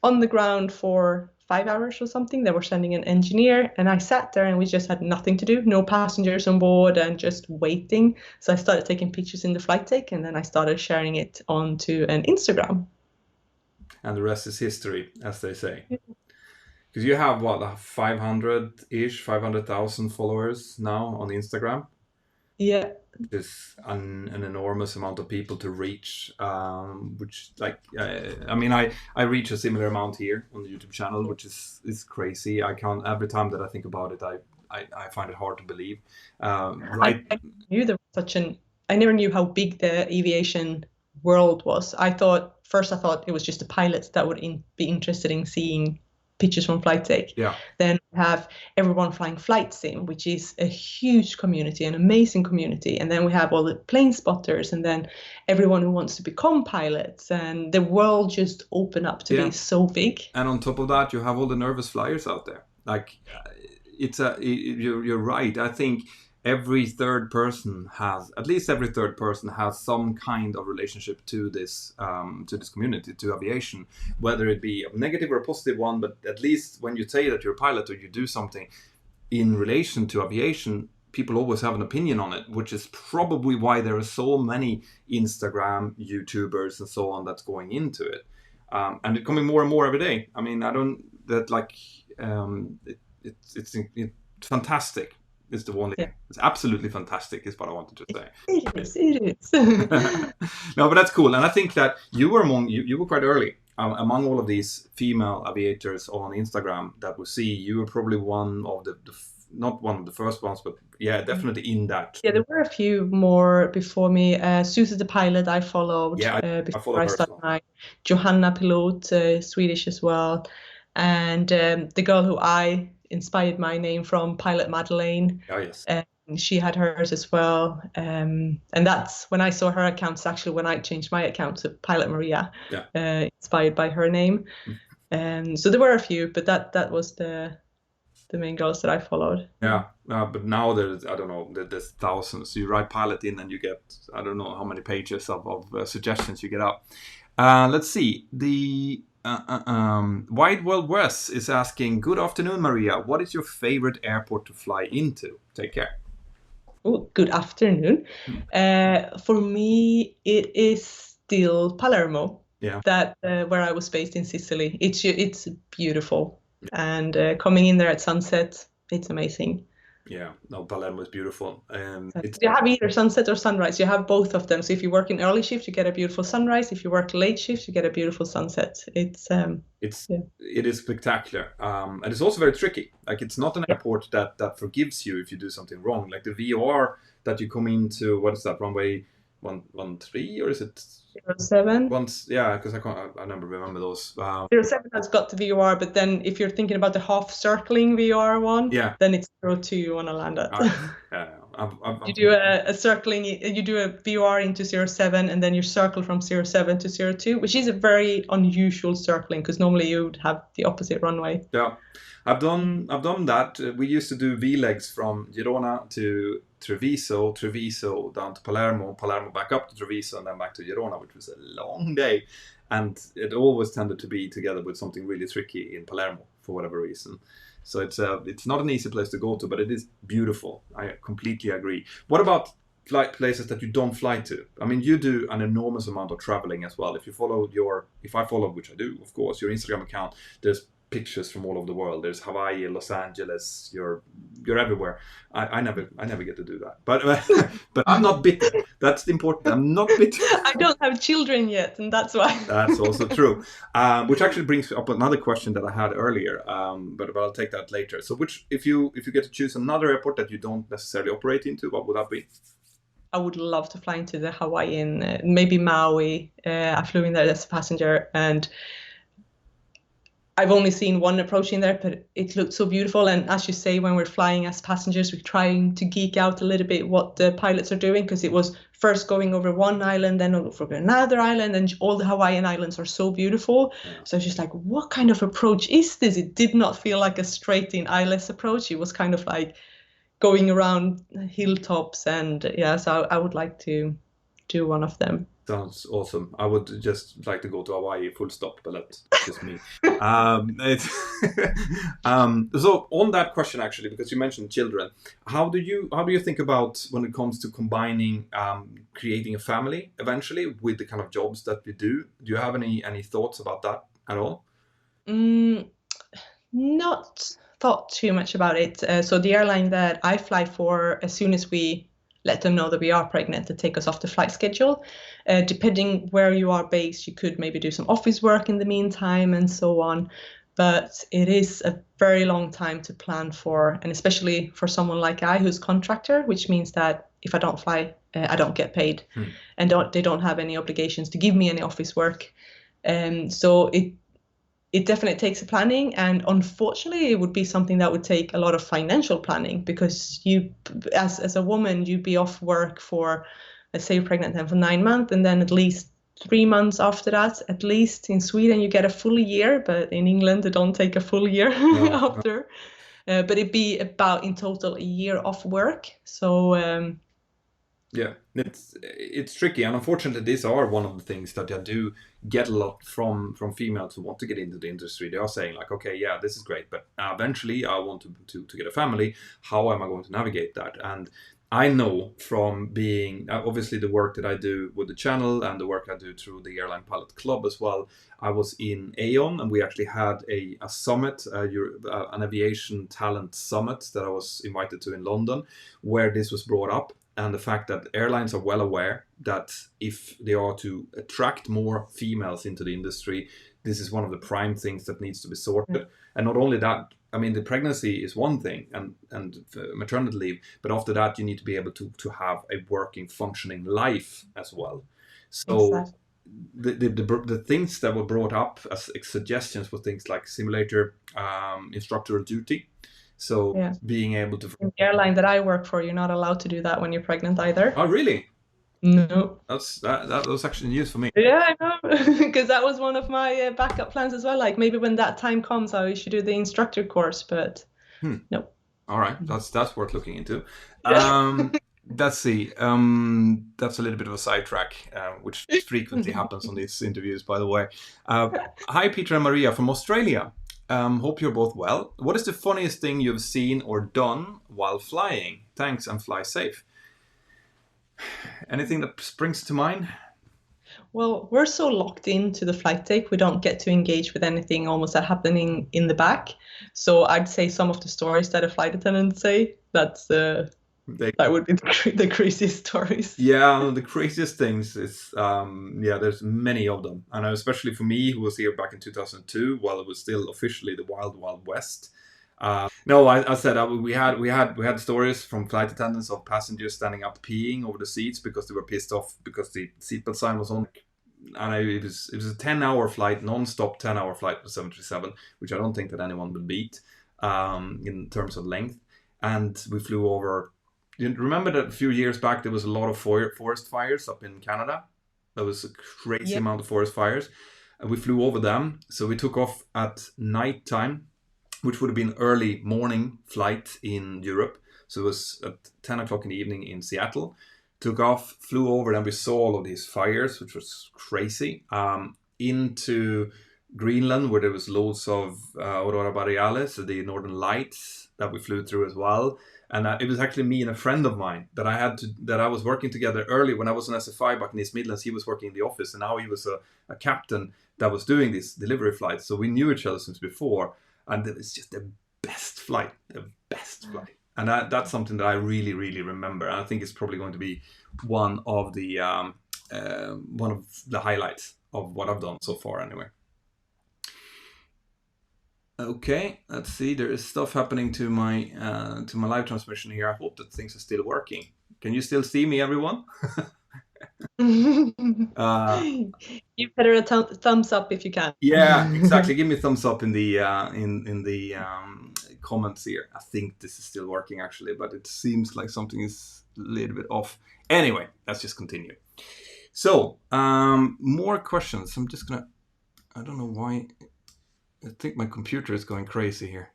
on the ground for 5 hours or something. They were sending an engineer, and I sat there and we just had nothing to do, no passengers on board, and just waiting. So I started taking pictures in the flight deck, and then I started sharing it onto an Instagram. And the rest is history, as they say. Because you have what, 500,000 followers now on Instagram. Yeah. Is an enormous amount of people to reach, which, like, I mean, I reach a similar amount here on the YouTube channel, which is crazy. I can't, every time that I think about it, I find it hard to believe. Right. I knew there was I never knew how big the aviation world was. I thought it was just the pilots that would be interested in seeing pictures from flight deck. Yeah. Then we have everyone flying flight sim, which is a huge community, an amazing community. And then we have all the plane spotters, and then everyone who wants to become pilots, and the world just opened up to be so big. And on top of that, you have all the nervous flyers out there. Like, you're right. I think at least every third person has some kind of relationship to this community, to aviation, whether it be a negative or a positive one. But at least when you say that you're a pilot or you do something in relation to aviation, people always have an opinion on it, which is probably why there are so many Instagram YouTubers and so on that's going into it, and it's coming more and more every day. I mean, I don't that like it's fantastic. Is the one thing. It's absolutely fantastic. Is what I wanted to say. It is. No, but that's cool, and I think that you were you were quite early among all of these female aviators on Instagram that we see. You were probably one of the not one of the first ones, but yeah, definitely in that. Yeah, there were a few more before me. Susie the pilot I followed I before followed I her as started well. my Johanna Pilot, Swedish as well. And the girl who I inspired my name from, Pilot Madeleine, Yeah, yes. she had hers as well. And that's when I saw her accounts, actually, when I changed my account to PilotMaria, inspired by her name. So there were a few, but that was the main girls that I followed. Yeah, but now there's, I don't know, there's thousands. You write pilot in and you get, I don't know how many pages of suggestions you get up. Let's see. The Wide World West is asking, good afternoon, Maria. What is your favorite airport to fly into? Take care. Oh, good afternoon. For me, it is still Palermo. Yeah. That where I was based in Sicily. It's beautiful, and coming in there at sunset, it's amazing. Yeah, no, Palermo is beautiful. You have either sunset or sunrise. You have both of them. So if you work in early shift, you get a beautiful sunrise. If you work late shift, you get a beautiful sunset. It is spectacular, and it's also very tricky. Like, it's not an airport that forgives you if you do something wrong. Like the VOR that you come into, what is that, runway 13, or is it 07? Once, yeah, because I never remember those. 07 has got the VOR, but then if you're thinking about the half circling VOR one, then it's 02 you want to land at. You do a circling, you do a VOR into 07, and then you circle from 07 to 02, which is a very unusual circling because normally you would have the opposite runway. Yeah, I've done that. We used to do V-legs from Girona to Treviso down to Palermo back up to Treviso, and then back to Girona, which was a long day. And it always tended to be together with something really tricky in Palermo for whatever reason. So it's not an easy place to go to, but it is beautiful. I completely agree. What about flight places that you don't fly to? I mean, you do an enormous amount of traveling as well. If I follow, which I do, of course, your Instagram account, there's pictures from all over the world. There's Hawaii, Los Angeles. You're everywhere. I never get to do that. But I'm not bitter. That's the important. I'm not bitter. I don't have children yet, and that's why. That's also true. Which actually brings up another question that I had earlier. But I'll take that later. So, if you get to choose another airport that you don't necessarily operate into, what would that be? I would love to fly into the Hawaiian, maybe Maui. I flew in there as a passenger, and I've only seen one approaching there, but it looked so beautiful. And as you say, when we're flying as passengers, we're trying to geek out a little bit what the pilots are doing, because it was first going over one island, then over another island, and all the Hawaiian islands are so beautiful. Yeah. So I was just like, what kind of approach is this? It did not feel like a straight in ILS approach. It was kind of like going around hilltops, and so I would like to do one of them. Sounds awesome. I would just like to go to Hawaii, full stop, but that's just me. So on that question, actually, because you mentioned children, how do you think about when it comes to combining creating a family eventually with the kind of jobs that you do? Do you have any thoughts about that at all? Not thought too much about it. So the airline that I fly for, as soon as we let them know that we are pregnant, to take us off the flight schedule. Depending where you are based, you could maybe do some office work in the meantime and so on. But it is a very long time to plan for, and especially for someone like I who's contractor, which means that if I don't fly, I don't get paid, and they don't have any obligations to give me any office work. So it definitely takes a planning, and unfortunately it would be something that would take a lot of financial planning, because you as a woman, you'd be off work for, let's say you're pregnant then for 9 months, and then at least 3 months after that. At least in Sweden you get a full year, but in England they don't take a full year after. But it'd be about in total a year off work. So Yeah, it's tricky, and unfortunately, these are one of the things that I do get a lot from females who want to get into the industry. They are saying like, okay, yeah, this is great, but eventually I want to get a family. How am I going to navigate that? And I know from being obviously the work that I do with the channel and the work I do through the Airline Pilot Club as well. I was in Aon, and we actually had a summit, an aviation talent summit that I was invited to in London, where this was brought up. And the fact that airlines are well aware that if they are to attract more females into the industry, this is one of the prime things that needs to be sorted. And not only that, I mean, the pregnancy is one thing, and maternity leave, but after that, you need to be able to have a working, functioning life as well. So Exactly. the things that were brought up as suggestions were things like simulator instructorial duty. So Yeah. being able to. In the airline that I work for, you're not allowed to do that when you're pregnant either. Oh, really? No. That was actually news for me. Yeah, I know, because that was one of my backup plans as well. Like maybe when that time comes, I should do the instructor course, but no. All right, that's worth looking into. Yeah. Let's see. That's a little bit of a sidetrack, which frequently happens on these interviews, by the way. Hi, Peter and Maria from Australia. Hope you're both well. What is the funniest thing you've seen or done while flying? Thanks, and fly safe. Anything that springs to mind? Well, we're so locked into the flight deck, we don't get to engage with anything almost that happening in the back. So I'd say some of the stories that a flight attendant say, that would be the craziest stories. Yeah, the craziest things is there's many of them. I know, especially for me, who was here back in 2002, while it was still officially the Wild Wild West. No, I said we had stories from flight attendants of passengers standing up peeing over the seats because they were pissed off because the seatbelt sign was on. And it was a 10-hour flight, non-stop 10-hour flight with 737, which I don't think that anyone will beat in terms of length. And we flew over. You remember that a few years back there was a lot of forest fires up in Canada? There was a crazy amount of forest fires. And we flew over them. So we took off at night time, which would have been early morning flight in Europe. So it was at 10 o'clock in the evening in Seattle. Took off, flew over, and we saw all of these fires, which was crazy, into Greenland, where there was loads of Aurora Borealis, the northern lights that we flew through as well. And it was actually me and a friend of mine that I was working together early when I was on SFI back in East Midlands. He was working in the office, and now he was a captain that was doing these delivery flights. So we knew each other since before, and it was just the best flight. And that's something that I really, really remember. And I think it's probably going to be one of the highlights of what I've done so far, anyway. Okay, let's see. There is stuff happening to my live transmission here. I hope that things are still working. Can you still see me, everyone? Give Peter a thumbs up if you can. Yeah, exactly. Give me a thumbs up in the comments here. I think this is still working actually, but it seems like something is a little bit off. Anyway, let's just continue. So, more questions. I'm just gonna. I don't know why. I think my computer is going crazy here.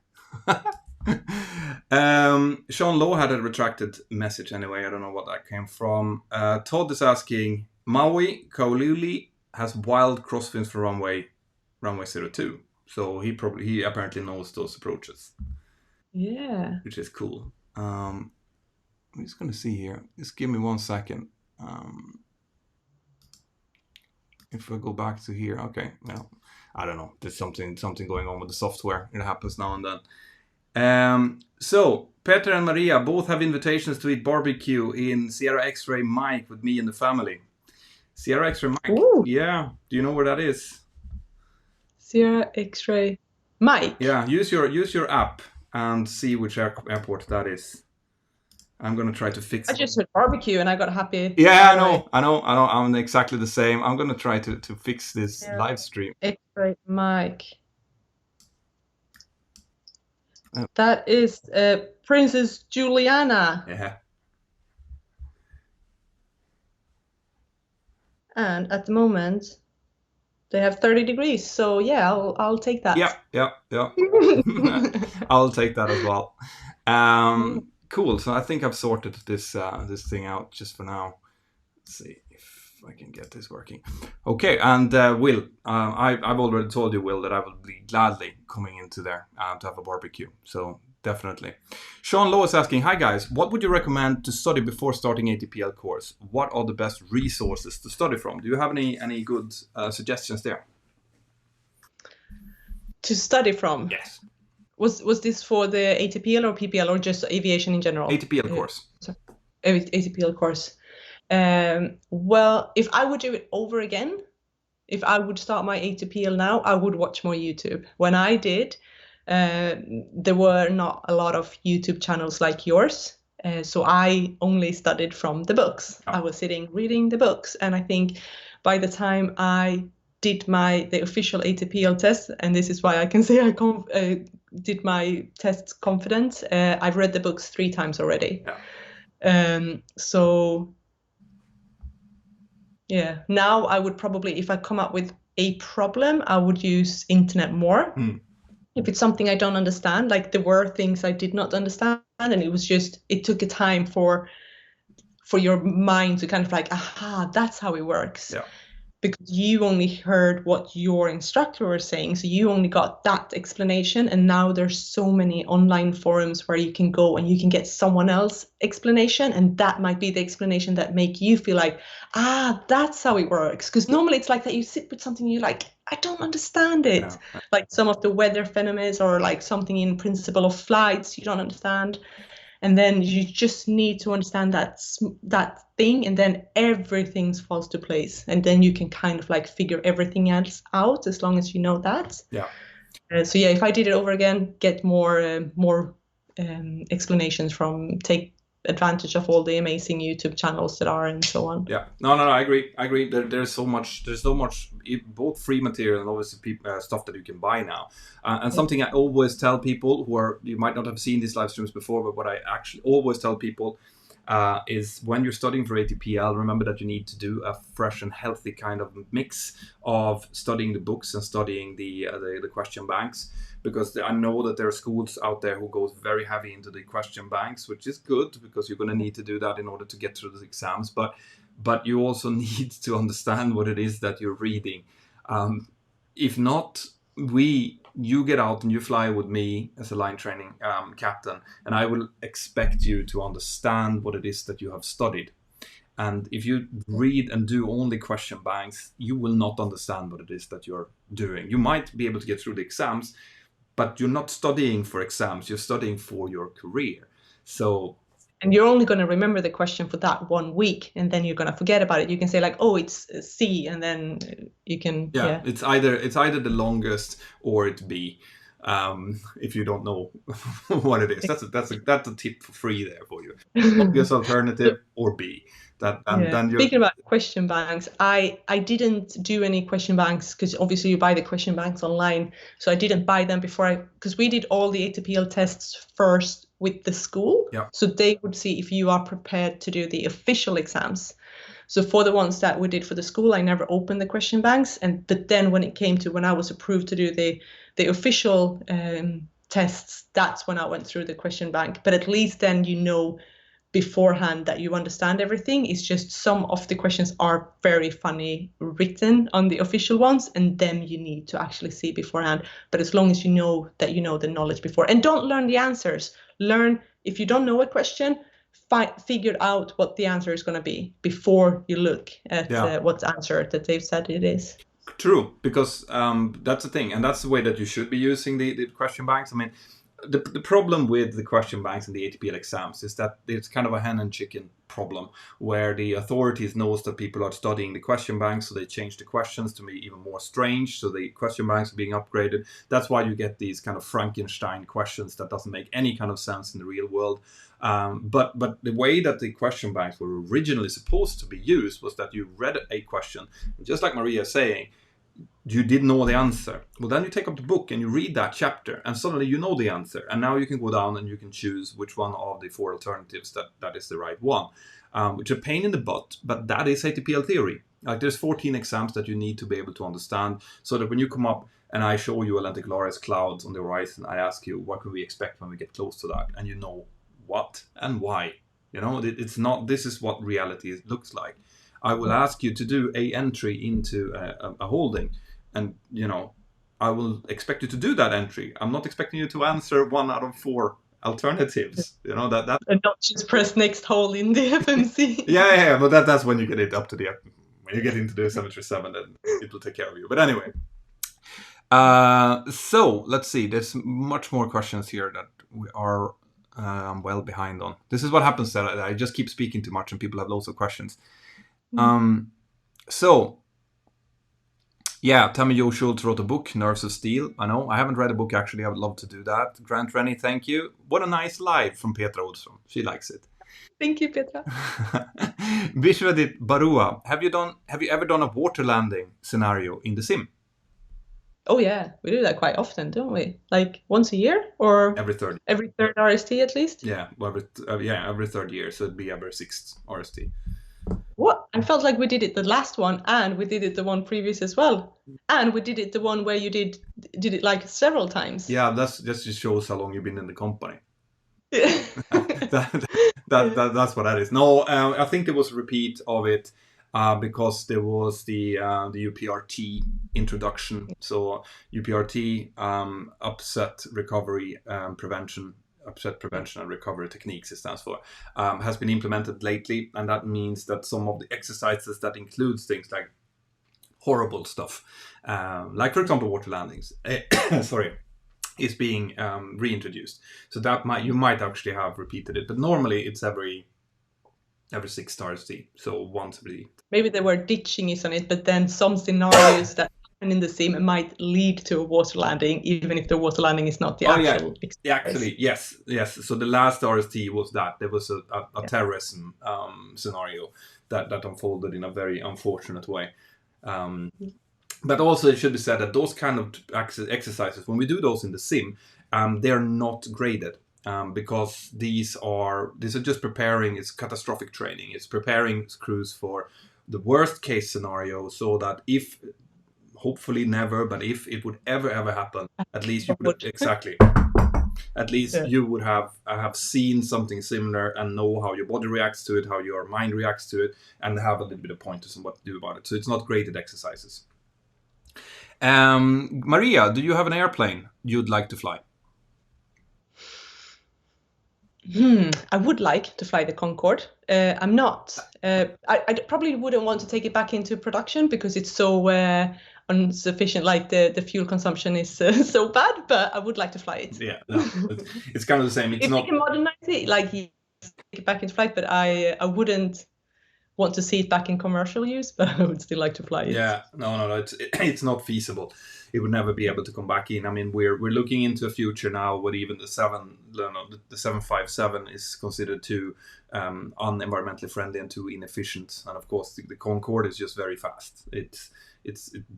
Sean Lowe had a retracted message anyway. I don't know what that came from. Todd is asking, Maui Kaululi has wild crosswinds for runway 02. So he apparently knows those approaches. Yeah. Which is cool. I'm just going to see here. Just give me 1 second. If I go back to here, okay. Well, I don't know. There's something going on with the software. It happens now and then. So Peter and Maria both have invitations to eat barbecue in Sierra X-Ray Mike with me and the family. Sierra X-Ray Mike. Ooh. Yeah. Do you know where that is? Sierra X-Ray Mike. Yeah. Use your app and see which airport that is. I'm gonna try to fix it. I just said barbecue and I got happy. Yeah, I know. I'm exactly the same. I'm gonna try to fix this live stream. X-Ray Mike. That is Princess Juliana. Yeah. And at the moment, they have 30 degrees. So yeah, I'll take that. Yeah. I'll take that as well. Cool. So I think I've sorted this thing out just for now. Let's see if I can get this working. Okay, and Will, I've already told you, Will, that I will be gladly coming into there to have a barbecue. So definitely. Sean Lowe is asking, hi guys, what would you recommend to study before starting ATPL course? What are the best resources to study from? Do you have any good suggestions there? To study from? Yes. Was this for the ATPL or PPL or just aviation in general? ATPL course. ATPL course. Well, if I would do it over again, if I would start my ATPL now, I would watch more YouTube. When I did, there were not a lot of YouTube channels like yours. So I only studied from the books. I was sitting reading the books. And I think by the time I did the official ATPL test, and this is why I can say I did my tests confident, I've read the books 3 times already. So yeah, now I would probably, if I come up with a problem, I would use internet more. If it's something I don't understand, like there were things I did not understand, and it took a time for your mind to kind of like, aha, that's how it works. Yeah. Because you only heard what your instructor was saying, so you only got that explanation. And now there's so many online forums where you can go and you can get someone else's explanation, and that might be the explanation that make you feel like, that's how it works. Because normally it's like that, you sit with something and you're like, I don't understand it. Yeah. Like some of the weather phenomena or like something in principle of flights you don't understand. And then you just need to understand that thing, and then everything falls to place, and then you can kind of like figure everything else out as long as you know that. Yeah. So yeah, if I did it over again, get more explanations take advantage of all the amazing YouTube channels that are and so on. Yeah, no, I agree. There's so much, both free material and obviously stuff that you can buy now. And something I always tell people you might not have seen these live streams before, but what I actually always tell people is when you're studying for ATPL, remember that you need to do a fresh and healthy kind of mix of studying the books and studying the question banks. Because I know that there are schools out there who goes very heavy into the question banks, which is good because you're going to need to do that in order to get through the exams. But you also need to understand what it is that you're reading. If not, you get out and you fly with me as a line training captain, and I will expect you to understand what it is that you have studied. And if you read and do only question banks, you will not understand what it is that you're doing. You might be able to get through the exams, but you're not studying for exams, you're studying for your career. And you're only going to remember the question for that 1 week, and then you're going to forget about it. You can say like, oh, it's C, and then you can. Yeah. It's either the longest or it's B. If you don't know what it is, that's a tip for free there for you. Longest alternative or B. Speaking about question banks, I didn't do any question banks because obviously you buy the question banks online. So I didn't buy them because we did all the ATPL tests first with the school. Yeah. So they would see if you are prepared to do the official exams. So for the ones that we did for the school, I never opened the question banks. But then when it came to when I was approved to do the official tests, that's when I went through the question bank. But at least then you know beforehand that you understand everything. It's just some of the questions are very funny written on the official ones, and then you need to actually see beforehand. But as long as you know that you know the knowledge before, and don't learn the answers. Learn, if you don't know a question, figure out what the answer is going to be before you look at what answer that they've said it is. True, because that's the thing, and that's the way that you should be using the question banks. I mean, the problem with the question banks and the ATPL exams is that it's kind of a hen and chicken problem, where the authorities knows that people are studying the question banks, so they change the questions to be even more strange. So the question banks are being upgraded. That's why you get these kind of Frankenstein questions that doesn't make any kind of sense in the real world. But the way that the question banks were originally supposed to be used was that you read a question, just like Maria is saying, you didn't know the answer. Well, then you take up the book and you read that chapter, and suddenly you know the answer. And now you can go down and you can choose which one of the 4 alternatives that is the right one, which is a pain in the butt, but that is ATPL theory. Like there's 14 exams that you need to be able to understand, so that when you come up and I show you a lenticularis clouds on the horizon, I ask you, what can we expect when we get close to that? And you know what and why. It's not, this is what reality looks like. I will ask you to do a entry into a holding, and I will expect you to do that entry. I'm not expecting you to answer 1 out of 4 alternatives. That And not just press next hole in the FMC. yeah, but that's when you get it up to when you get into the 737, then it will take care of you. But anyway, so let's see. There's much more questions here that we are well behind on. This is what happens that I just keep speaking too much and people have loads of questions. So yeah, Tammy Jo Schultz wrote a book, Nerves of Steel. I know, I haven't read a book actually. I would love to do that. Grant Rennie, thank you. What a nice live from Petra Olsson. She likes it. Thank you, Petra. Vishwadit Barua, have you ever done a water landing scenario in the sim? Oh yeah, we do that quite often, don't we? Like once a year, or every third RST at least. Yeah, well, every third year, so it'd be every 6th RST. What? I felt like we did it the last one, and we did it the one previous as well, and we did it the one where you did it like several times. Yeah, that's just shows how long you've been in the company. Yeah. That's what that is. No, I think there was a repeat of it because there was the UPRT introduction. So UPRT, upset prevention and recovery techniques, it stands for, has been implemented lately, and that means that some of the exercises that includes things like horrible stuff, like for example water landings, sorry, is being reintroduced. So that you might actually have repeated it, but normally it's every 6 RST, so once every. Maybe they were ditching it on it, but then some scenarios that happen in the sim might lead to a water landing, even if the water landing is not the actual. Yeah, actually, yes. So the last RST was that there was a terrorism scenario that unfolded in a very unfortunate way. But also it should be said that those kind of exercises, when we do those in the sim, they're not graded. Because these are just preparing, it's catastrophic training. It's preparing crews for the worst case scenario, so that if, hopefully never, but if it would ever happen, at least you would you would have seen something similar and know how your body reacts to it, how your mind reacts to it, and have a little bit of pointers on what to do about it. So it's not graded exercises. Maria, do you have an airplane you'd like to fly? I would like to fly the Concorde. I'm not. I probably wouldn't want to take it back into production because it's so insufficient. Like the fuel consumption is so bad. But I would like to fly it. Yeah, no, it's kind of the same. It's if not... we can modernize it, like take it back into flight, but I wouldn't want to see it back in commercial use. But I would still like to fly it. Yeah, no, it's not feasible. It would never be able to come back in. I mean, we're looking into a future now where even the 757 is considered too unenvironmentally friendly and too inefficient. And of course, the Concorde is just very fast. It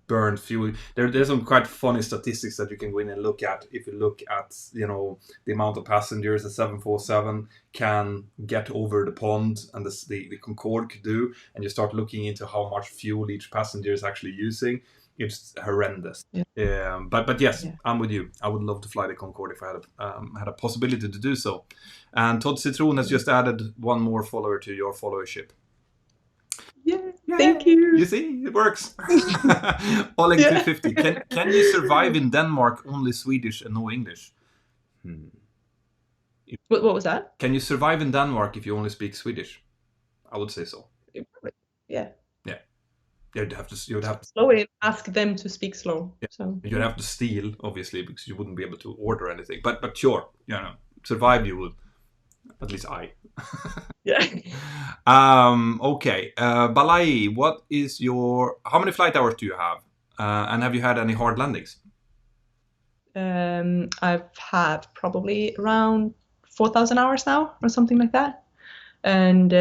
burns fuel. There's some quite funny statistics that you can go in and look at. If you look at the amount of passengers a 747 can get over the pond and the Concorde could do, and you start looking into how much fuel each passenger is actually using, it's horrendous. Yeah. But yes, I'm with you. I would love to fly the Concorde if I had a possibility to do so. And Todd Citron has just added one more follower to your followership. Yeah, thank you. You see, it works. Oleg 250. Can you survive in Denmark only Swedish and no English? What was that? Can you survive in Denmark if you only speak Swedish? I would say so. Yeah. You'd have to slowly ask them to speak slow. Yeah. So you'd have to steal, obviously, because you wouldn't be able to order anything. But sure, survive you would. At least I. Yeah. Okay. Balai, how many flight hours do you have? And have you had any hard landings? I've had probably around 4,000 hours now, or something like that. And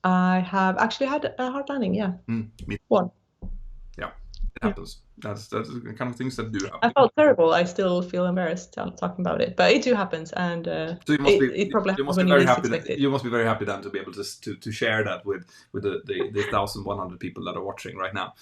I have actually had a hard landing, one. Yeah, it happens. That's the kind of things that do happen. I felt terrible. I still feel embarrassed talking about it, but it happens, and so you must be very happy. You must be very happy then to be able to share that with the 1,100 people that are watching right now.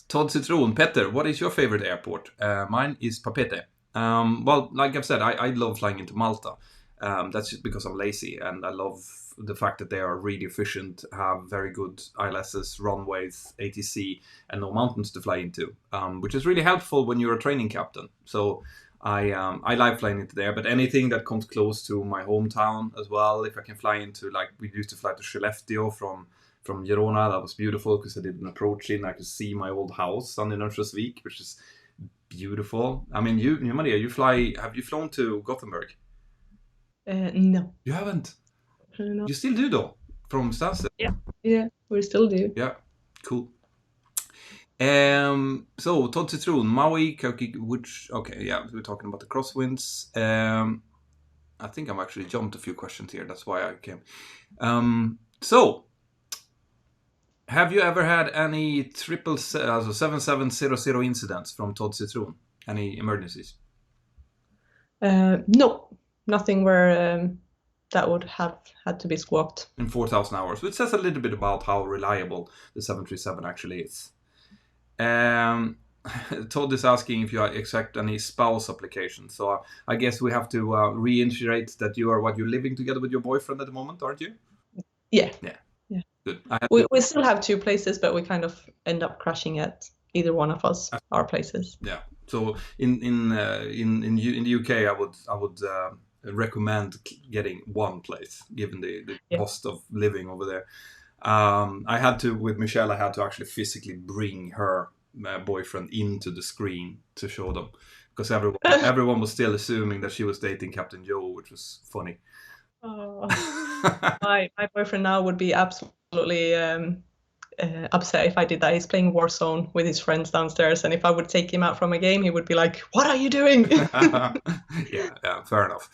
Todd Citron, Petter, what is your favorite airport? Mine is Papete. Well, like I've said, I love flying into Malta. That's just because I'm lazy, and I love the fact that they are really efficient, have very good ILSs, runways, ATC, and no mountains to fly into, which is really helpful when you're a training captain. So I like flying into there, but anything that comes close to my hometown as well, if I can fly into, like we used to fly to Skellefteå from Girona, that was beautiful because I did an approach in. I could see my old house on Örnsköldsvik, which is beautiful. I mean, Maria, you fly. Have you flown to Gothenburg? No. You haven't. No. You still do though, from Stansted. Yeah. Yeah, we still do. Yeah, cool. So Todd Citron, Maui, which okay, yeah, we're talking about the crosswinds. I think I've actually jumped a few questions here. That's why I came. So, have you ever had any 7700 incidents from Todd Citron? Any emergencies? No, nothing where that would have had to be squawked. In 4,000 hours, which says a little bit about how reliable the 737 actually is. Todd is asking if you expect any spouse applications. So I guess we have to reiterate that you're living together with your boyfriend at the moment, aren't you? Yeah. Yeah. Yeah. Good. We still have two places, but we kind of end up crashing at either one of us, our places. Yeah. So in the UK, I would recommend getting one place, given the cost of living over there. With Michelle, I had to actually physically bring her boyfriend into the screen to show them, because everyone was still assuming that she was dating Captain Joe, which was funny. Oh. my boyfriend now would be absolutely upset if I did that. He's playing Warzone with his friends downstairs, and if I would take him out from a game, he would be like, "What are you doing?" yeah, fair enough.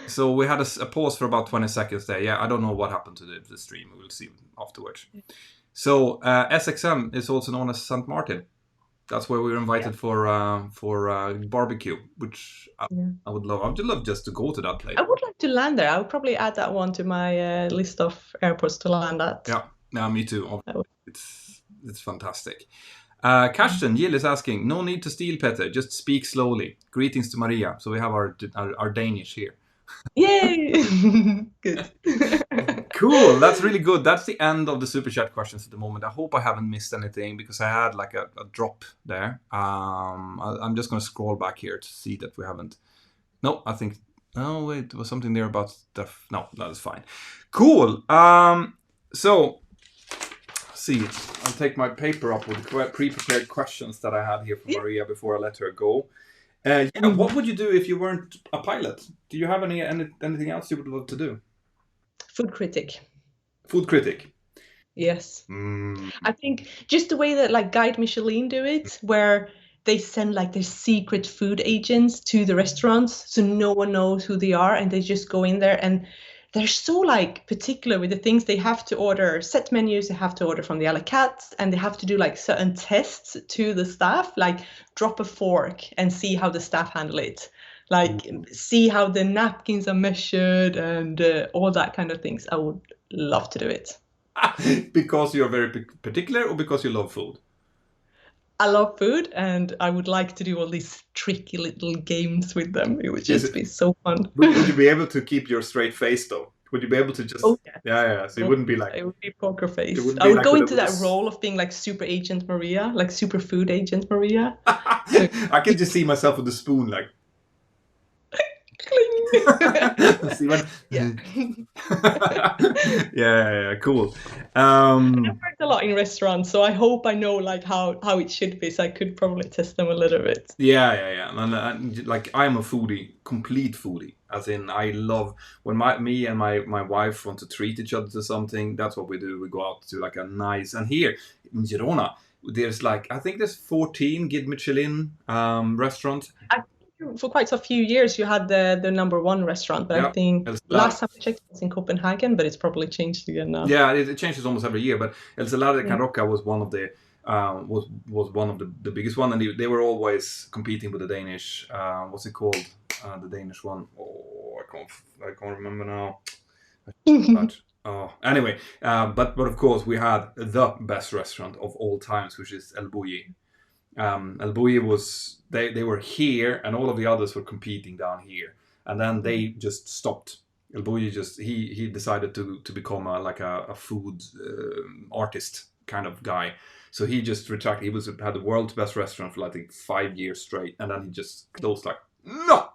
So we had a pause for about 20 seconds there. Yeah, I don't know what happened to the stream. We'll see afterwards. So SXM is also known as St. Martin. That's where we were invited for barbecue, which I would love. I would love just to go to that place. I would like to land there. I would probably add that one to my list of airports to land at. Yeah, me too. It's fantastic. Karsten Gill is asking, no need to steal, Petter, just speak slowly. Greetings to Maria. So we have our Danish here. Yay! Good. Cool. That's really good. That's the end of the super chat questions at the moment. I hope I haven't missed anything, because I had like a drop there. I'm just going to scroll back here to see that we haven't. No, I think. Oh wait, there was something there about stuff. No, that's fine. Cool. So, see, I'll take my paper up with the pre-prepared questions that I had here for Maria before I let her go. What would you do if you weren't a pilot? Do you have anything else you would love to do? Food critic. Food critic. Yes. I think just the way that like Guide Michelin do it, where they send like their secret food agents to the restaurants, so no one knows who they are, and they just go in there, and they're so like particular with the things they have to order. Set menus, they have to order from the a la carte, and they have to do like certain tests to the staff, like drop a fork and see how the staff handle it, like see how the napkins are measured, and all that kind of things. I would love to do it. Because you're very particular, or because you love food? I love food, and I would like to do all these tricky little games with them. It would just be so fun. Would you be able to keep your straight face though? Would you be able to just? Oh, yeah. Yeah. So it wouldn't be like. It would be poker face. I would go into that role of being like super agent Maria, like super food agent Maria. I can just see myself with a spoon, like. See what? Yeah, cool. I've worked a lot in restaurants, so I hope I know like how it should be, so I could probably test them a little bit. Yeah. And, like, I'm a foodie, complete foodie. As in, I love when me and my wife want to treat each other to something. That's what we do. We go out to like a nice, and here in Girona, there's like, I think there's 14 Guide Michelin restaurants. For quite a few years, you had the number one restaurant, but I think last time I checked, it was in Copenhagen, but it's probably changed again now. Yeah, it changes almost every year. But El Salado de Can Roca was one of the one of the biggest one, and they were always competing with the Danish. What's it called? The Danish one. Oh, I can't remember now. But, anyway, but of course we had the best restaurant of all times, which is El Bulli. El Bulli was they were here, and all of the others were competing down here, and then they just stopped. El Bulli just he decided to become a food artist kind of guy. So he just retracted. He had the world's best restaurant for I think 5 years straight, and then he just closed. Like, no,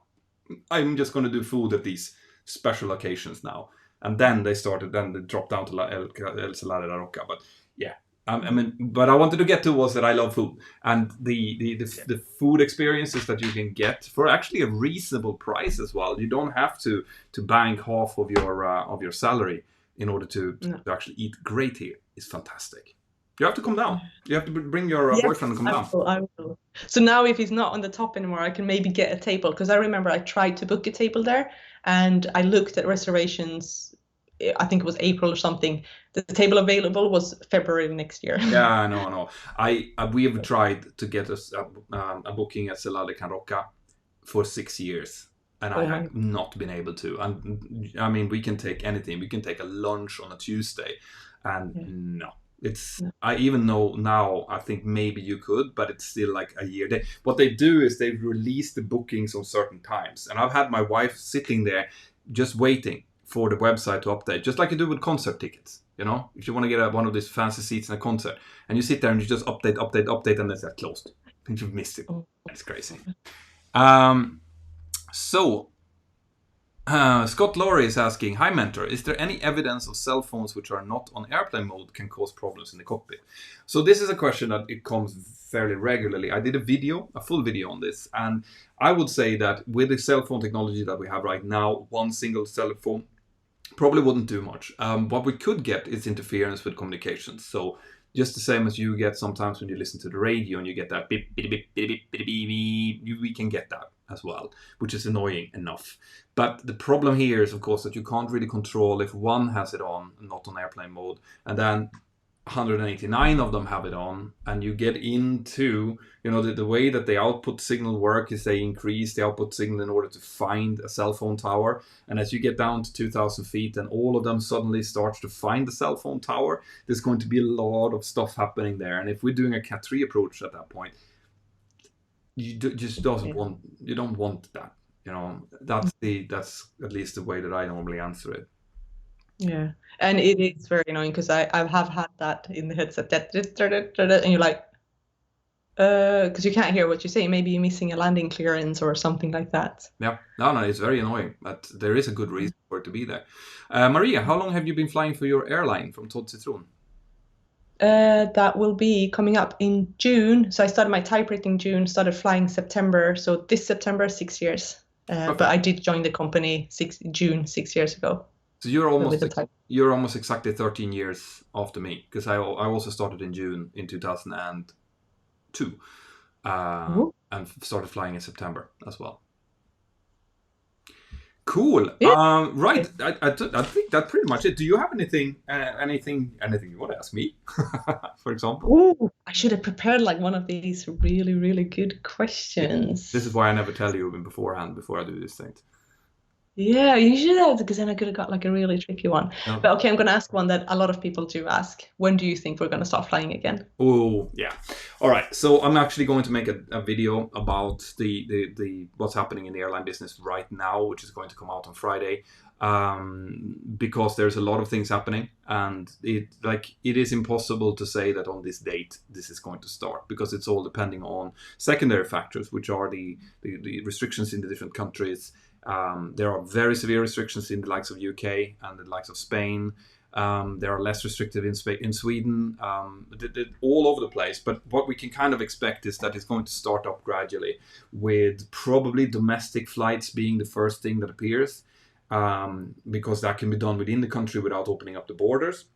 I'm just going to do food at these special occasions now. And then they started. Then they dropped down to El Salada La Roca. But yeah, I mean, but I wanted to get to was that I love food, and the food experiences that you can get for actually a reasonable price as well. You don't have to bank half of your salary in order to actually eat great here. It's fantastic. You have to come down. You have to bring your boyfriend and come down. I will. So now if he's not on the top anymore, I can maybe get a table. Because I remember I tried to book a table there, and I looked at reservations. I think it was April or something. The table available was February next year. Yeah, no. We have tried to get us a booking at Celada Can Roca for 6 years. And I have not been able to. And I mean, we can take anything. We can take a lunch on a Tuesday. And no. I even know now, I think maybe you could, but it's still like a year. What they do is they release the bookings on certain times. And I've had my wife sitting there just waiting for the website to update, just like you do with concert tickets. You know, if you want to get one of these fancy seats in a concert, and you sit there and you just update, and then it's closed. And you've missed it. It's crazy. Scott Laurie is asking, hi Mentor, is there any evidence of cell phones which are not on airplane mode can cause problems in the cockpit? So this is a question that it comes fairly regularly. I did a full video on this, and I would say that with the cell phone technology that we have right now, one single cell phone probably wouldn't do much. What we could get is interference with communications. So just the same as you get sometimes when you listen to the radio and you get that beep, beep, beep, beep, beep, beep, beep, beep, we can get that as well, which is annoying enough. But the problem here is, of course, that you can't really control if one has it on, not on airplane mode, and then 189 of them have it on, and you get into, the way that the output signal work is they increase the output signal in order to find a cell phone tower. And as you get down to 2,000 feet and all of them suddenly starts to find the cell phone tower, there's going to be a lot of stuff happening there. And if we're doing a Cat 3 approach at that point, you don't want that. That's at least the way that I normally answer it. Yeah, and it is very annoying because I have had that in the headset, and you're like, because you can't hear what you say. Maybe you're missing a landing clearance or something like that. Yeah, no, it's very annoying, but there is a good reason for it to be there. Maria, how long have you been flying for your airline from Todd Citron? That will be coming up in June. So I started my typewriting June, started flying September. So this September, 6 years. But I did join the company June 6 years ago. So you're almost exactly 13 years after me, because I also started in June in 2002 and started flying in September as well. Cool. Yeah. Right. I think that's pretty much it. Do you have anything you want to ask me, for example? Ooh, I should have prepared like one of these really, really good questions. This is why I never tell you beforehand before I do these things. Yeah, you should have, because then I could have got like a really tricky one. No. But okay, I'm going to ask one that a lot of people do ask. When do you think we're going to start flying again? Oh, yeah. All right. So I'm actually going to make a video about the what's happening in the airline business right now, which is going to come out on Friday, because there's a lot of things happening, and it is impossible to say that on this date this is going to start, because it's all depending on secondary factors, which are the restrictions in the different countries. There are very severe restrictions in the likes of UK and the likes of Spain. There are less restrictive in Sweden, all over the place. But what we can kind of expect is that it's going to start up gradually, with probably domestic flights being the first thing that appears, because that can be done within the country without opening up the borders.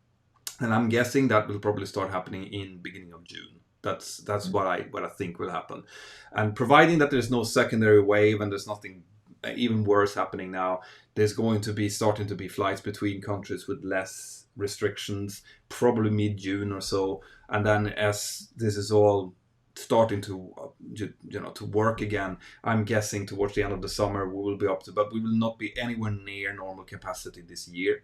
And I'm guessing that will probably start happening in beginning of June. That's what I think will happen. And providing that there's no secondary wave and there's nothing even worse happening now, there's going to be starting to be flights between countries with less restrictions, probably mid-June or so. And then as this is all starting to to work again, I'm guessing towards the end of the summer we will be up to, but we will not be anywhere near normal capacity this year.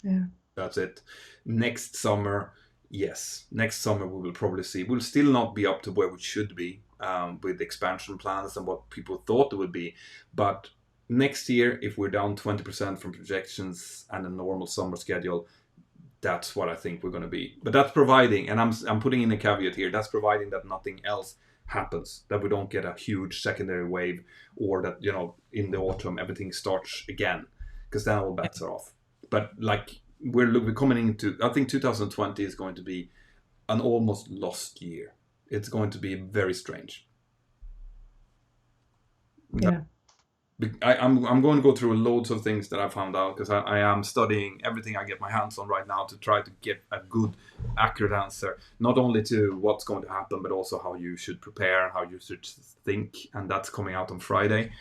Yeah, that's it. Next summer yes, next summer we will probably see. We'll still not be up to where we should be with expansion plans and what people thought it would be. But next year, if we're down 20% from projections and a normal summer schedule, that's what I think we're going to be. But that's providing, and I'm putting in a caveat here, that's providing that nothing else happens, that we don't get a huge secondary wave, or that, in the autumn everything starts again, because then all bets are off. But like we're coming into, I think 2020 is going to be an almost lost year. It's going to be very strange. Yeah. I'm going to go through loads of things that I found out, because I am studying everything I get my hands on right now to try to get a good, accurate answer, not only to what's going to happen, but also how you should prepare, how you should think, and that's coming out on Friday.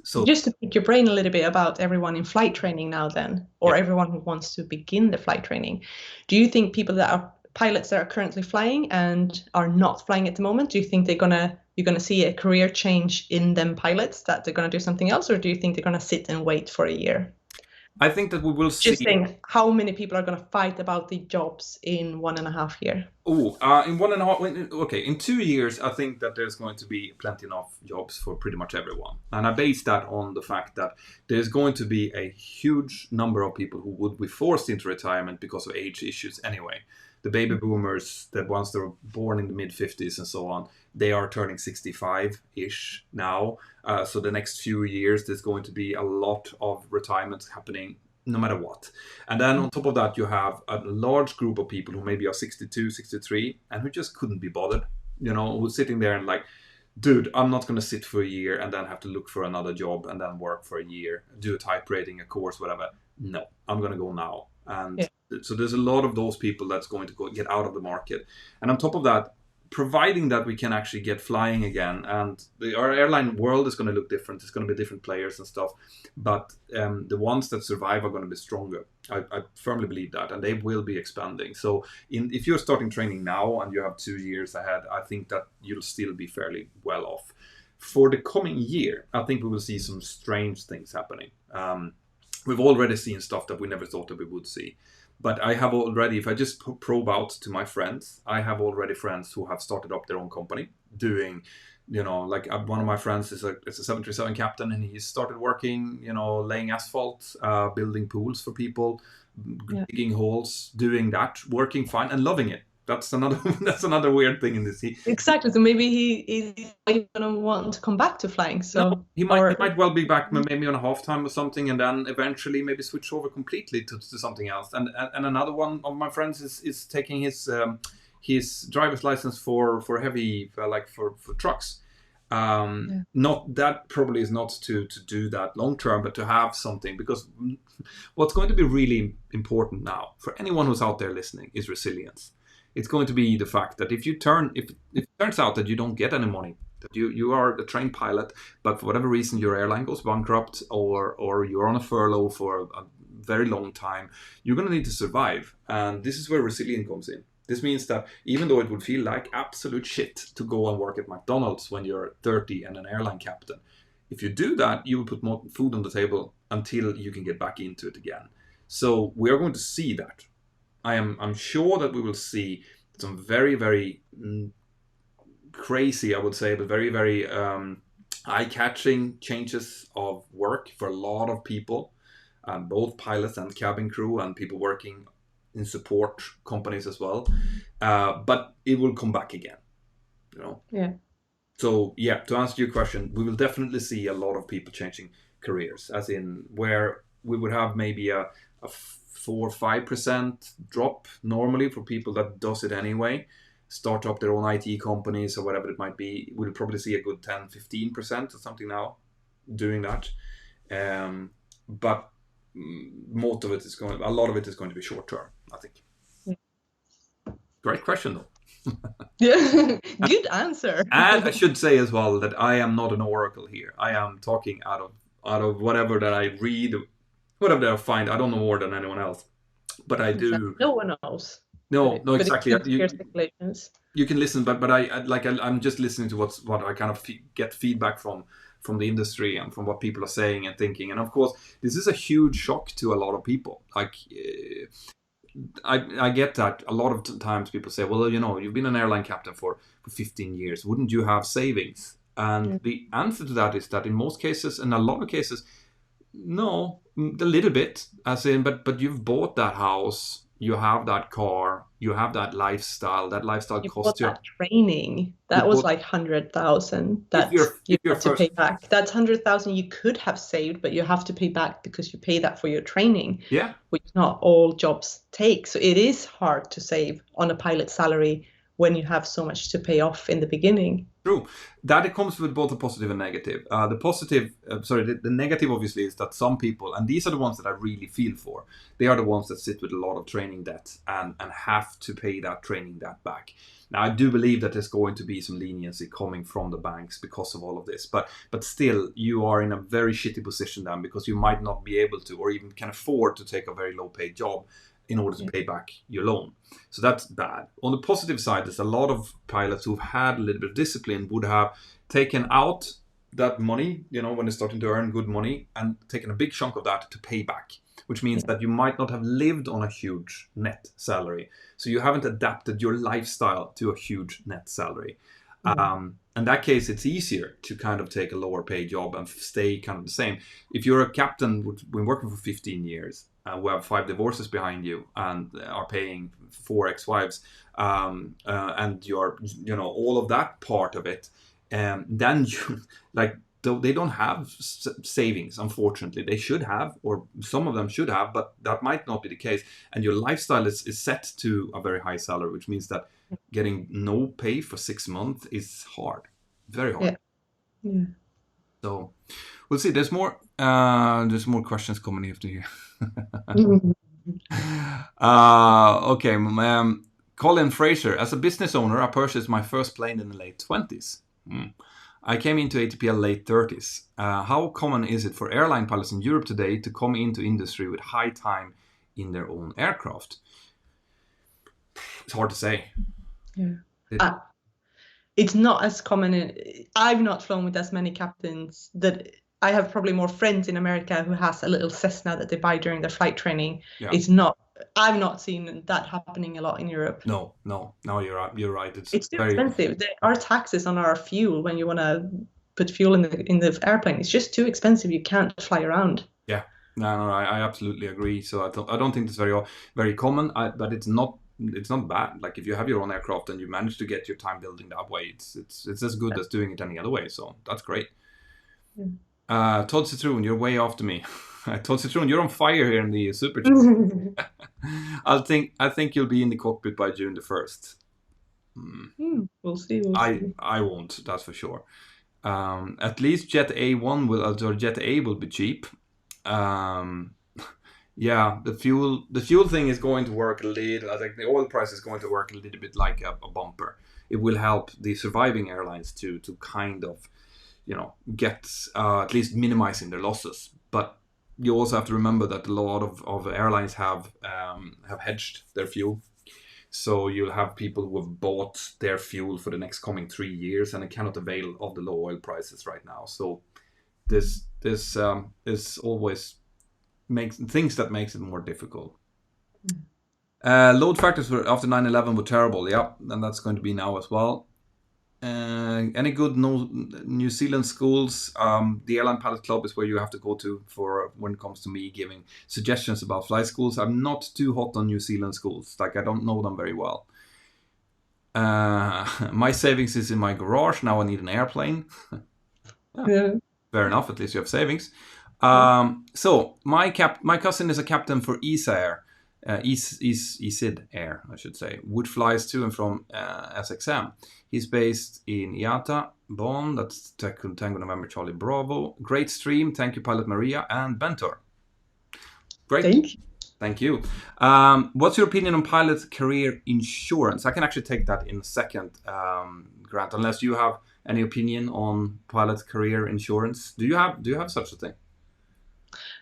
So just to pick your brain a little bit about everyone in flight training now then, or everyone who wants to begin the flight training, do you think people that are pilots that are currently flying and are not flying at the moment, do you think you're gonna see a career change in them pilots, that they're gonna do something else, or do you think they're gonna sit and wait for a year? I think that we will see. Just saying, how many people are gonna fight about the jobs in 1.5 years? In 1.5, okay, in 2 years, I think that there's going to be plenty enough jobs for pretty much everyone. And I base that on the fact that there's going to be a huge number of people who would be forced into retirement because of age issues anyway. The baby boomers, the ones that were born in the mid-50s and so on, they are turning 65-ish now. So the next few years, there's going to be a lot of retirements happening no matter what. And then on top of that, you have a large group of people who maybe are 62, 63, and who just couldn't be bothered, who's sitting there and like, dude, I'm not going to sit for a year and then have to look for another job and then work for a year, do a type rating, a course, whatever. No, I'm going to go now. And so there's a lot of those people that's going to get out of the market. And on top of that, providing that we can actually get flying again, and our airline world is going to look different. It's going to be different players and stuff, but the ones that survive are going to be stronger. I firmly believe that, and they will be expanding. So if you're starting training now and you have 2 years ahead, I think that you'll still be fairly well off. For the coming year, I think we will see some strange things happening. We've already seen stuff that we never thought that we would see. But I have already, if I just probe out to my friends, I have already friends who have started up their own company doing, like one of my friends is a 737 captain, and he started working, laying asphalt, building pools for people, digging holes, doing that, working fine and loving it. That's another weird thing in this. Exactly. So maybe he's gonna want to come back to flying. So no, he might well be back maybe on a half time or something, and then eventually maybe switch over completely to something else. And another one of my friends is taking his driver's license for heavy for trucks. Not that probably is not to do that long term, but to have something, because what's going to be really important now for anyone who's out there listening is resilience. It's going to be the fact that if it turns out that you don't get any money, that you are a trained pilot, but for whatever reason your airline goes bankrupt, or you're on a furlough for a very long time, you're going to need to survive. And this is where resilience comes in. This means that even though it would feel like absolute shit to go and work at McDonald's when you're 30 and an airline captain, if you do that, you will put more food on the table until you can get back into it again. So we are going to see that. I'm sure that we will see some very, very crazy, I would say, but very, very eye-catching changes of work for a lot of people, both pilots and cabin crew and people working in support companies as well. But it will come back again, Yeah. So to answer your question, we will definitely see a lot of people changing careers, as in where we would have maybe a 4 or 5% drop normally for people that does it anyway, start up their own IT companies or whatever it might be. We'll probably see a good 10-15% or something now doing that. But most of it is a lot of it is going to be short term, I think. Great question though. Yeah, good answer. And I should say as well that I am not an oracle here. I am talking out of whatever that I read, whatever that I find. I don't know more than anyone else, but I do. No one knows. No, exactly. You can listen, but I'm just listening to what I kind of get feedback from the industry and from what people are saying and thinking. And of course, this is a huge shock to a lot of people. Like I get that. A lot of times people say, well, you've been an airline captain for 15 years. Wouldn't you have savings? And Yeah. the answer to that is that in most cases, in a lot of cases, no, a little bit, as in, but you've bought that house, you have that car, you have that lifestyle. That lifestyle You costs bought you. that training. You That was bought like 100,000 if that you you're had to first, pay back. That's 100,000 you could have saved, but you have to pay back because you pay that for your training, yeah. which not all jobs take. So it is hard to save on a pilot salary when you have so much to pay off in the beginning. True. That it comes with both a positive and negative. The positive, sorry, the negative obviously is that some people, and these are the ones that I really feel for, they are the ones that sit with a lot of training debt and have to pay that training debt back. Now, I do believe that there's going to be some leniency coming from the banks because of all of this, but still, you are in a very shitty position then because you might not be able to or even can afford to take a very low paid job in order to Yeah. pay back your loan. So that's bad. On the positive side, there's a lot of pilots who've had a little bit of discipline would have taken out that money, when they're starting to earn good money, and taken a big chunk of that to pay back, which means Yeah. that you might not have lived on a huge net salary. So you haven't adapted your lifestyle to a huge net salary. Yeah. In that case, it's easier to kind of take a lower paid job and stay kind of the same. If you're a captain who's been working for 15 years, who have 5 divorces behind you and are paying 4 ex-wives, and you're, all of that part of it, then you, like, they don't have savings, unfortunately. They should have, or some of them should have, but that might not be the case. And your lifestyle is set to a very high salary, which means that getting no pay for 6 months is hard, very hard. Yeah. Yeah. So we'll see. There's more questions coming after here. Okay. Colin Fraser. As a business owner, I purchased my first plane in the late 20s. I came into ATPL late 30s. How common is it for airline pilots in Europe today to come into industry with high time in their own aircraft? It's hard to say. Yeah. It- It's not as common. I've not flown with as many captains. That I have probably more friends in America who has a little Cessna that they buy during their flight training. Yeah. It's not. I've not seen that happening a lot in Europe. No, you're right. You're right. It's too very expensive. There are taxes on our fuel when you want to put fuel in the airplane. It's just too expensive. You can't fly around. Yeah. No, I absolutely agree. So I don't think it's very common, but it's not bad. Like if you have your own aircraft and you manage to get your time building that way, it's as good as doing it any other way. So that's great. Todd Citroen, you're way after me. Todd Citroen, you're on fire here in the Super Chat. I think you'll be in the cockpit by June the 1st. We'll see. We'll see. I won't. That's for sure. At least Jet A1 or Jet A will be cheap. Yeah, the fuel thing is going to work a little. I think the oil price is going to work a little bit like a bumper. It will help the surviving airlines to kind of, get at least minimizing their losses. But you also have to remember that a lot of airlines have hedged their fuel. So you'll have people who have bought their fuel for the next coming 3 years and they cannot avail of the low oil prices right now. So this is always makes it more difficult. Load factors after 9/11 were terrible. Yeah, and that's going to be now as well. Any good New Zealand schools? The Airline Pilot Club is where you have to go to for when it comes to me giving suggestions about flight schools. I'm not too hot on New Zealand schools. Like I don't know them very well. My savings is in my garage. Now I need an airplane. Yeah. Fair enough. At least you have savings. So my cousin is a captain for ESA Air. ESID Air, I should say, which flies to and from SXM. He's based in IATA, Bonn, that's Tango November Charlie Bravo. Great stream, thank you PilotMaria and Mentour. Great. Thank you. What's your opinion on pilot career insurance? I can actually take that in a second, Grant, unless you have any opinion on pilot career insurance. Do you have such a thing?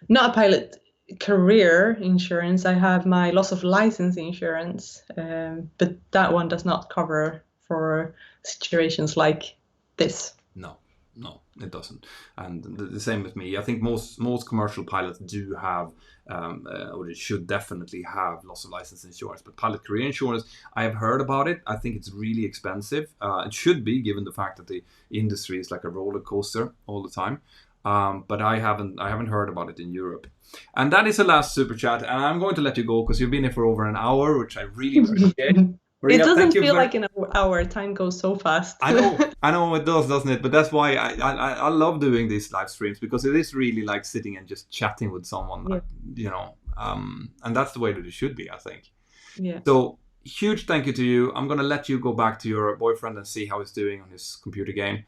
Not a pilot career insurance. I have my loss of license insurance, but that one does not cover for situations like this. No. it doesn't. And the same with me. I think most commercial pilots do have, or it should definitely have, loss of license insurance. But pilot career insurance, I have heard about it. I think it's really expensive. It should be, given the fact that the industry is like a roller coaster all the time. But I haven't heard about it in Europe. And that is the last super chat. And I'm going to let you go because you've been here for over an hour, which I really appreciate. It Maria, doesn't feel like an hour. Time goes so fast. I know it does, doesn't it? But that's why I love doing these live streams, because it is really like sitting and just chatting with someone, Yeah. And that's the way that it should be, I think. Yeah. So huge thank you to you. I'm gonna let you go back to your boyfriend and see how he's doing on his computer game.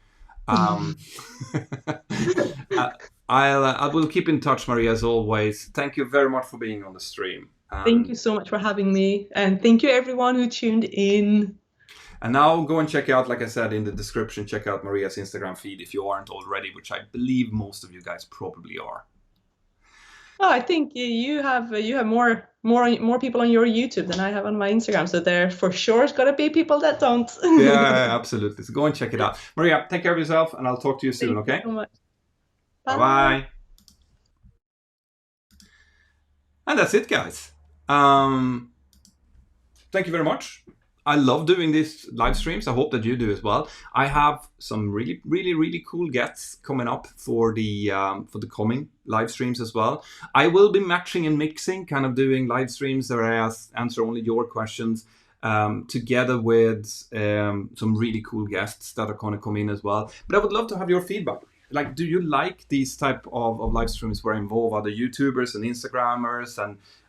I will keep in touch, Maria, as always. Thank you very much for being on the stream. Thank you so much for having me, and thank you everyone who tuned in. And now go and check out, like I said in the description, check out Maria's Instagram feed if you aren't already, which I believe most of you guys probably are. Oh, I think you have more people on your YouTube than I have on my Instagram, so there for sure is gonna be people that don't. Yeah, absolutely. So go and check it out. Maria, take care of yourself, and I'll talk to you soon. Thank Okay? you so much. Bye. And that's it, guys. Thank you very much. I love doing these live streams. I hope that you do as well. I have some really, really, really cool guests coming up for the coming live streams as well. I will be matching and mixing, kind of doing live streams where I answer only your questions, together with some really cool guests that are going to come in as well. But I would love to have your feedback. Like, do you like these type of live streams where I involve other YouTubers and Instagrammers,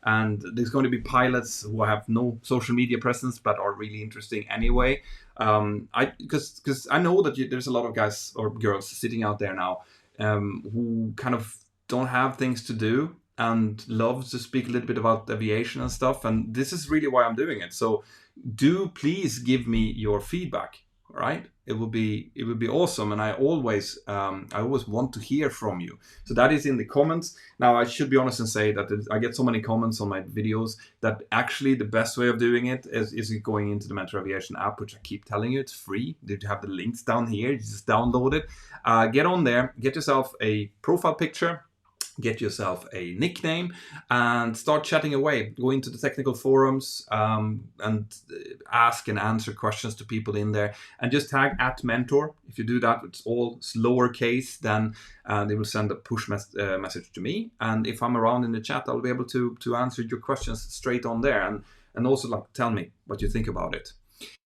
and there's going to be pilots who have no social media presence but are really interesting anyway? Because I know that there's a lot of guys or girls sitting out there now who kind of don't have things to do and love to speak a little bit about aviation and stuff. And this is really why I'm doing it. So do please give me your feedback. Right, it would be awesome, and I always want to hear from you. So that is in the comments. Now I should be honest and say that I get so many comments on my videos that actually the best way of doing it is going into the Mentour Aviation app, which I keep telling you, it's free. You have the links down here. You just download it, get on there, get yourself a profile picture, get yourself a nickname, and start chatting away. Go into the technical forums and ask and answer questions to people in there, and just tag @Mentour. If you do that, it's all lowercase, then they will send a push message to me, and if I'm around in the chat, I'll be able to answer your questions straight on there, and also like tell me what you think about it.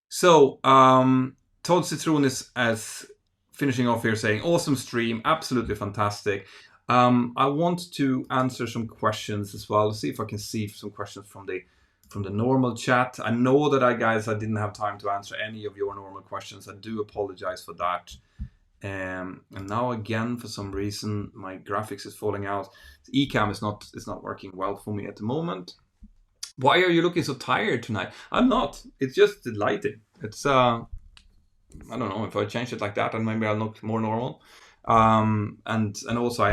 So Todd Citron is as finishing off here saying, awesome stream, absolutely fantastic. I want to answer some questions as well. Let's see if I can see some questions from the normal chat. I know that I didn't have time to answer any of your normal questions. I do apologize for that. And now again, for some reason, my graphics is falling out. Ecamm is not working well for me at the moment. Why are you looking so tired tonight? I'm not. It's just the lighting. It's I don't know, if I change it like that, then maybe I'll look more normal. And also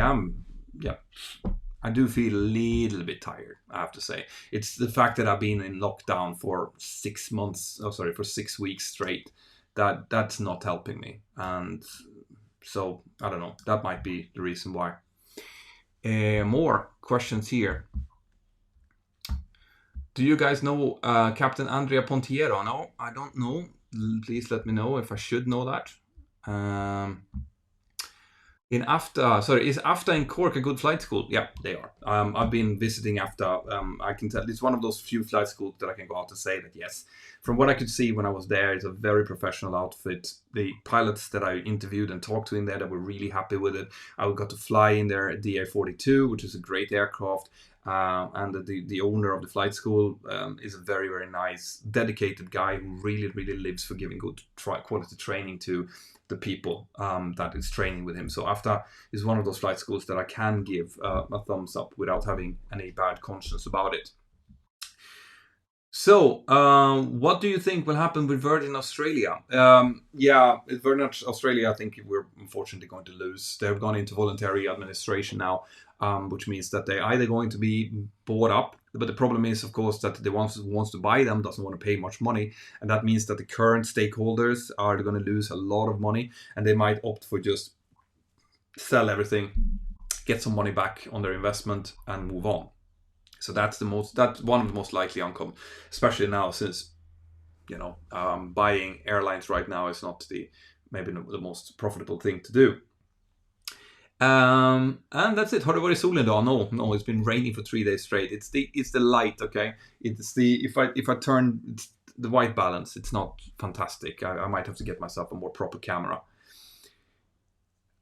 I do feel a little bit tired, I have to say. It's the fact that I've been in lockdown for 6 weeks straight, that's not helping me. And so I don't know, that might be the reason why. More questions here. Do you guys know Captain Andrea Pontiero? No, I don't know. Please let me know if I should know that. Is AFTA in Cork a good flight school? Yeah, they are. I've been visiting AFTA. I can tell it's one of those few flight schools that I can go out and say that yes. From what I could see when I was there, it's a very professional outfit. The pilots that I interviewed and talked to in there, they were really happy with it. I got to fly in their DA-42, which is a great aircraft. And the owner of the flight school is a very, very nice, dedicated guy who really, really lives for giving good quality training to the people that is training with him. So AFTA is one of those flight schools that I can give a thumbs up without having any bad conscience about it. So, what do you think will happen with Virgin Australia? Virgin Australia, I think we're unfortunately going to lose. They've gone into voluntary administration now, which means that they're either going to be bought up, but the problem is, of course, that the ones who wants to buy them doesn't want to pay much money, and that means that the current stakeholders are going to lose a lot of money, and they might opt for just sell everything, get some money back on their investment, and move on. So that's one of the most likely outcome, especially now since buying airlines right now is not maybe the most profitable thing to do. And that's it. Har det varit sol idag? No, it's been raining for 3 days straight. It's the light, okay? It's the if I turn the white balance, it's not fantastic. I might have to get myself a more proper camera.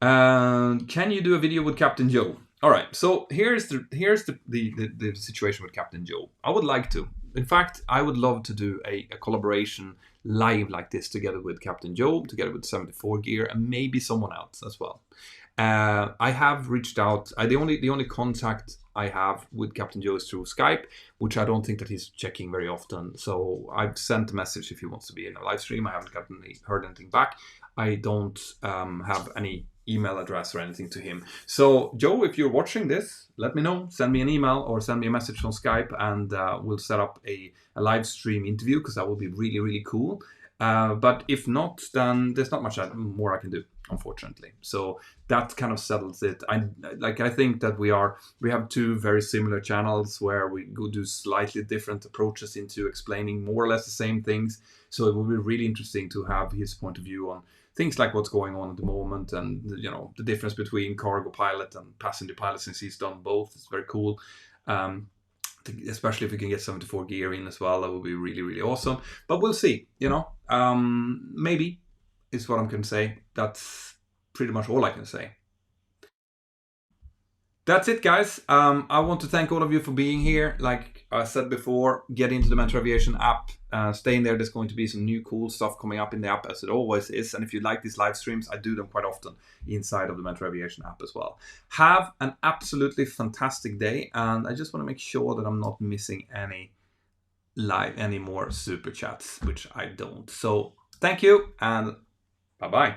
Can you do a video with Captain Joe? All right. So here's the situation with Captain Joe. I would like to. In fact, I would love to do a collaboration live like this together with Captain Joe, together with 74 Gear, and maybe someone else as well. I have reached out. The only contact I have with Captain Joe is through Skype, which I don't think that he's checking very often. So I've sent a message if he wants to be in a live stream. I haven't heard anything back. I don't have any email address or anything to him. So Joe, if you're watching this, let me know. Send me an email or send me a message on Skype, and we'll set up a live stream interview, because that would be really, really cool. But if not, then there's not much more I can do, unfortunately. So that kind of settles it. I think that we have two very similar channels where we go do slightly different approaches into explaining more or less the same things. So it will be really interesting to have his point of view on things like what's going on at the moment, and the difference between cargo pilot and passenger pilot, since he's done both. It's very cool. Especially if we can get 74 Gear in as well, that would be really, really awesome. But we'll see, maybe is what I'm going to say. That's pretty much all I can say. That's it, guys. I want to thank all of you for being here. Like I said before, get into the Mentour Aviation app. Stay in there. There's going to be some new cool stuff coming up in the app, as it always is. And if you like these live streams, I do them quite often inside of the Mentour Aviation app as well. Have an absolutely fantastic day. And I just want to make sure that I'm not missing any more super chats, which I don't. So thank you, and bye-bye.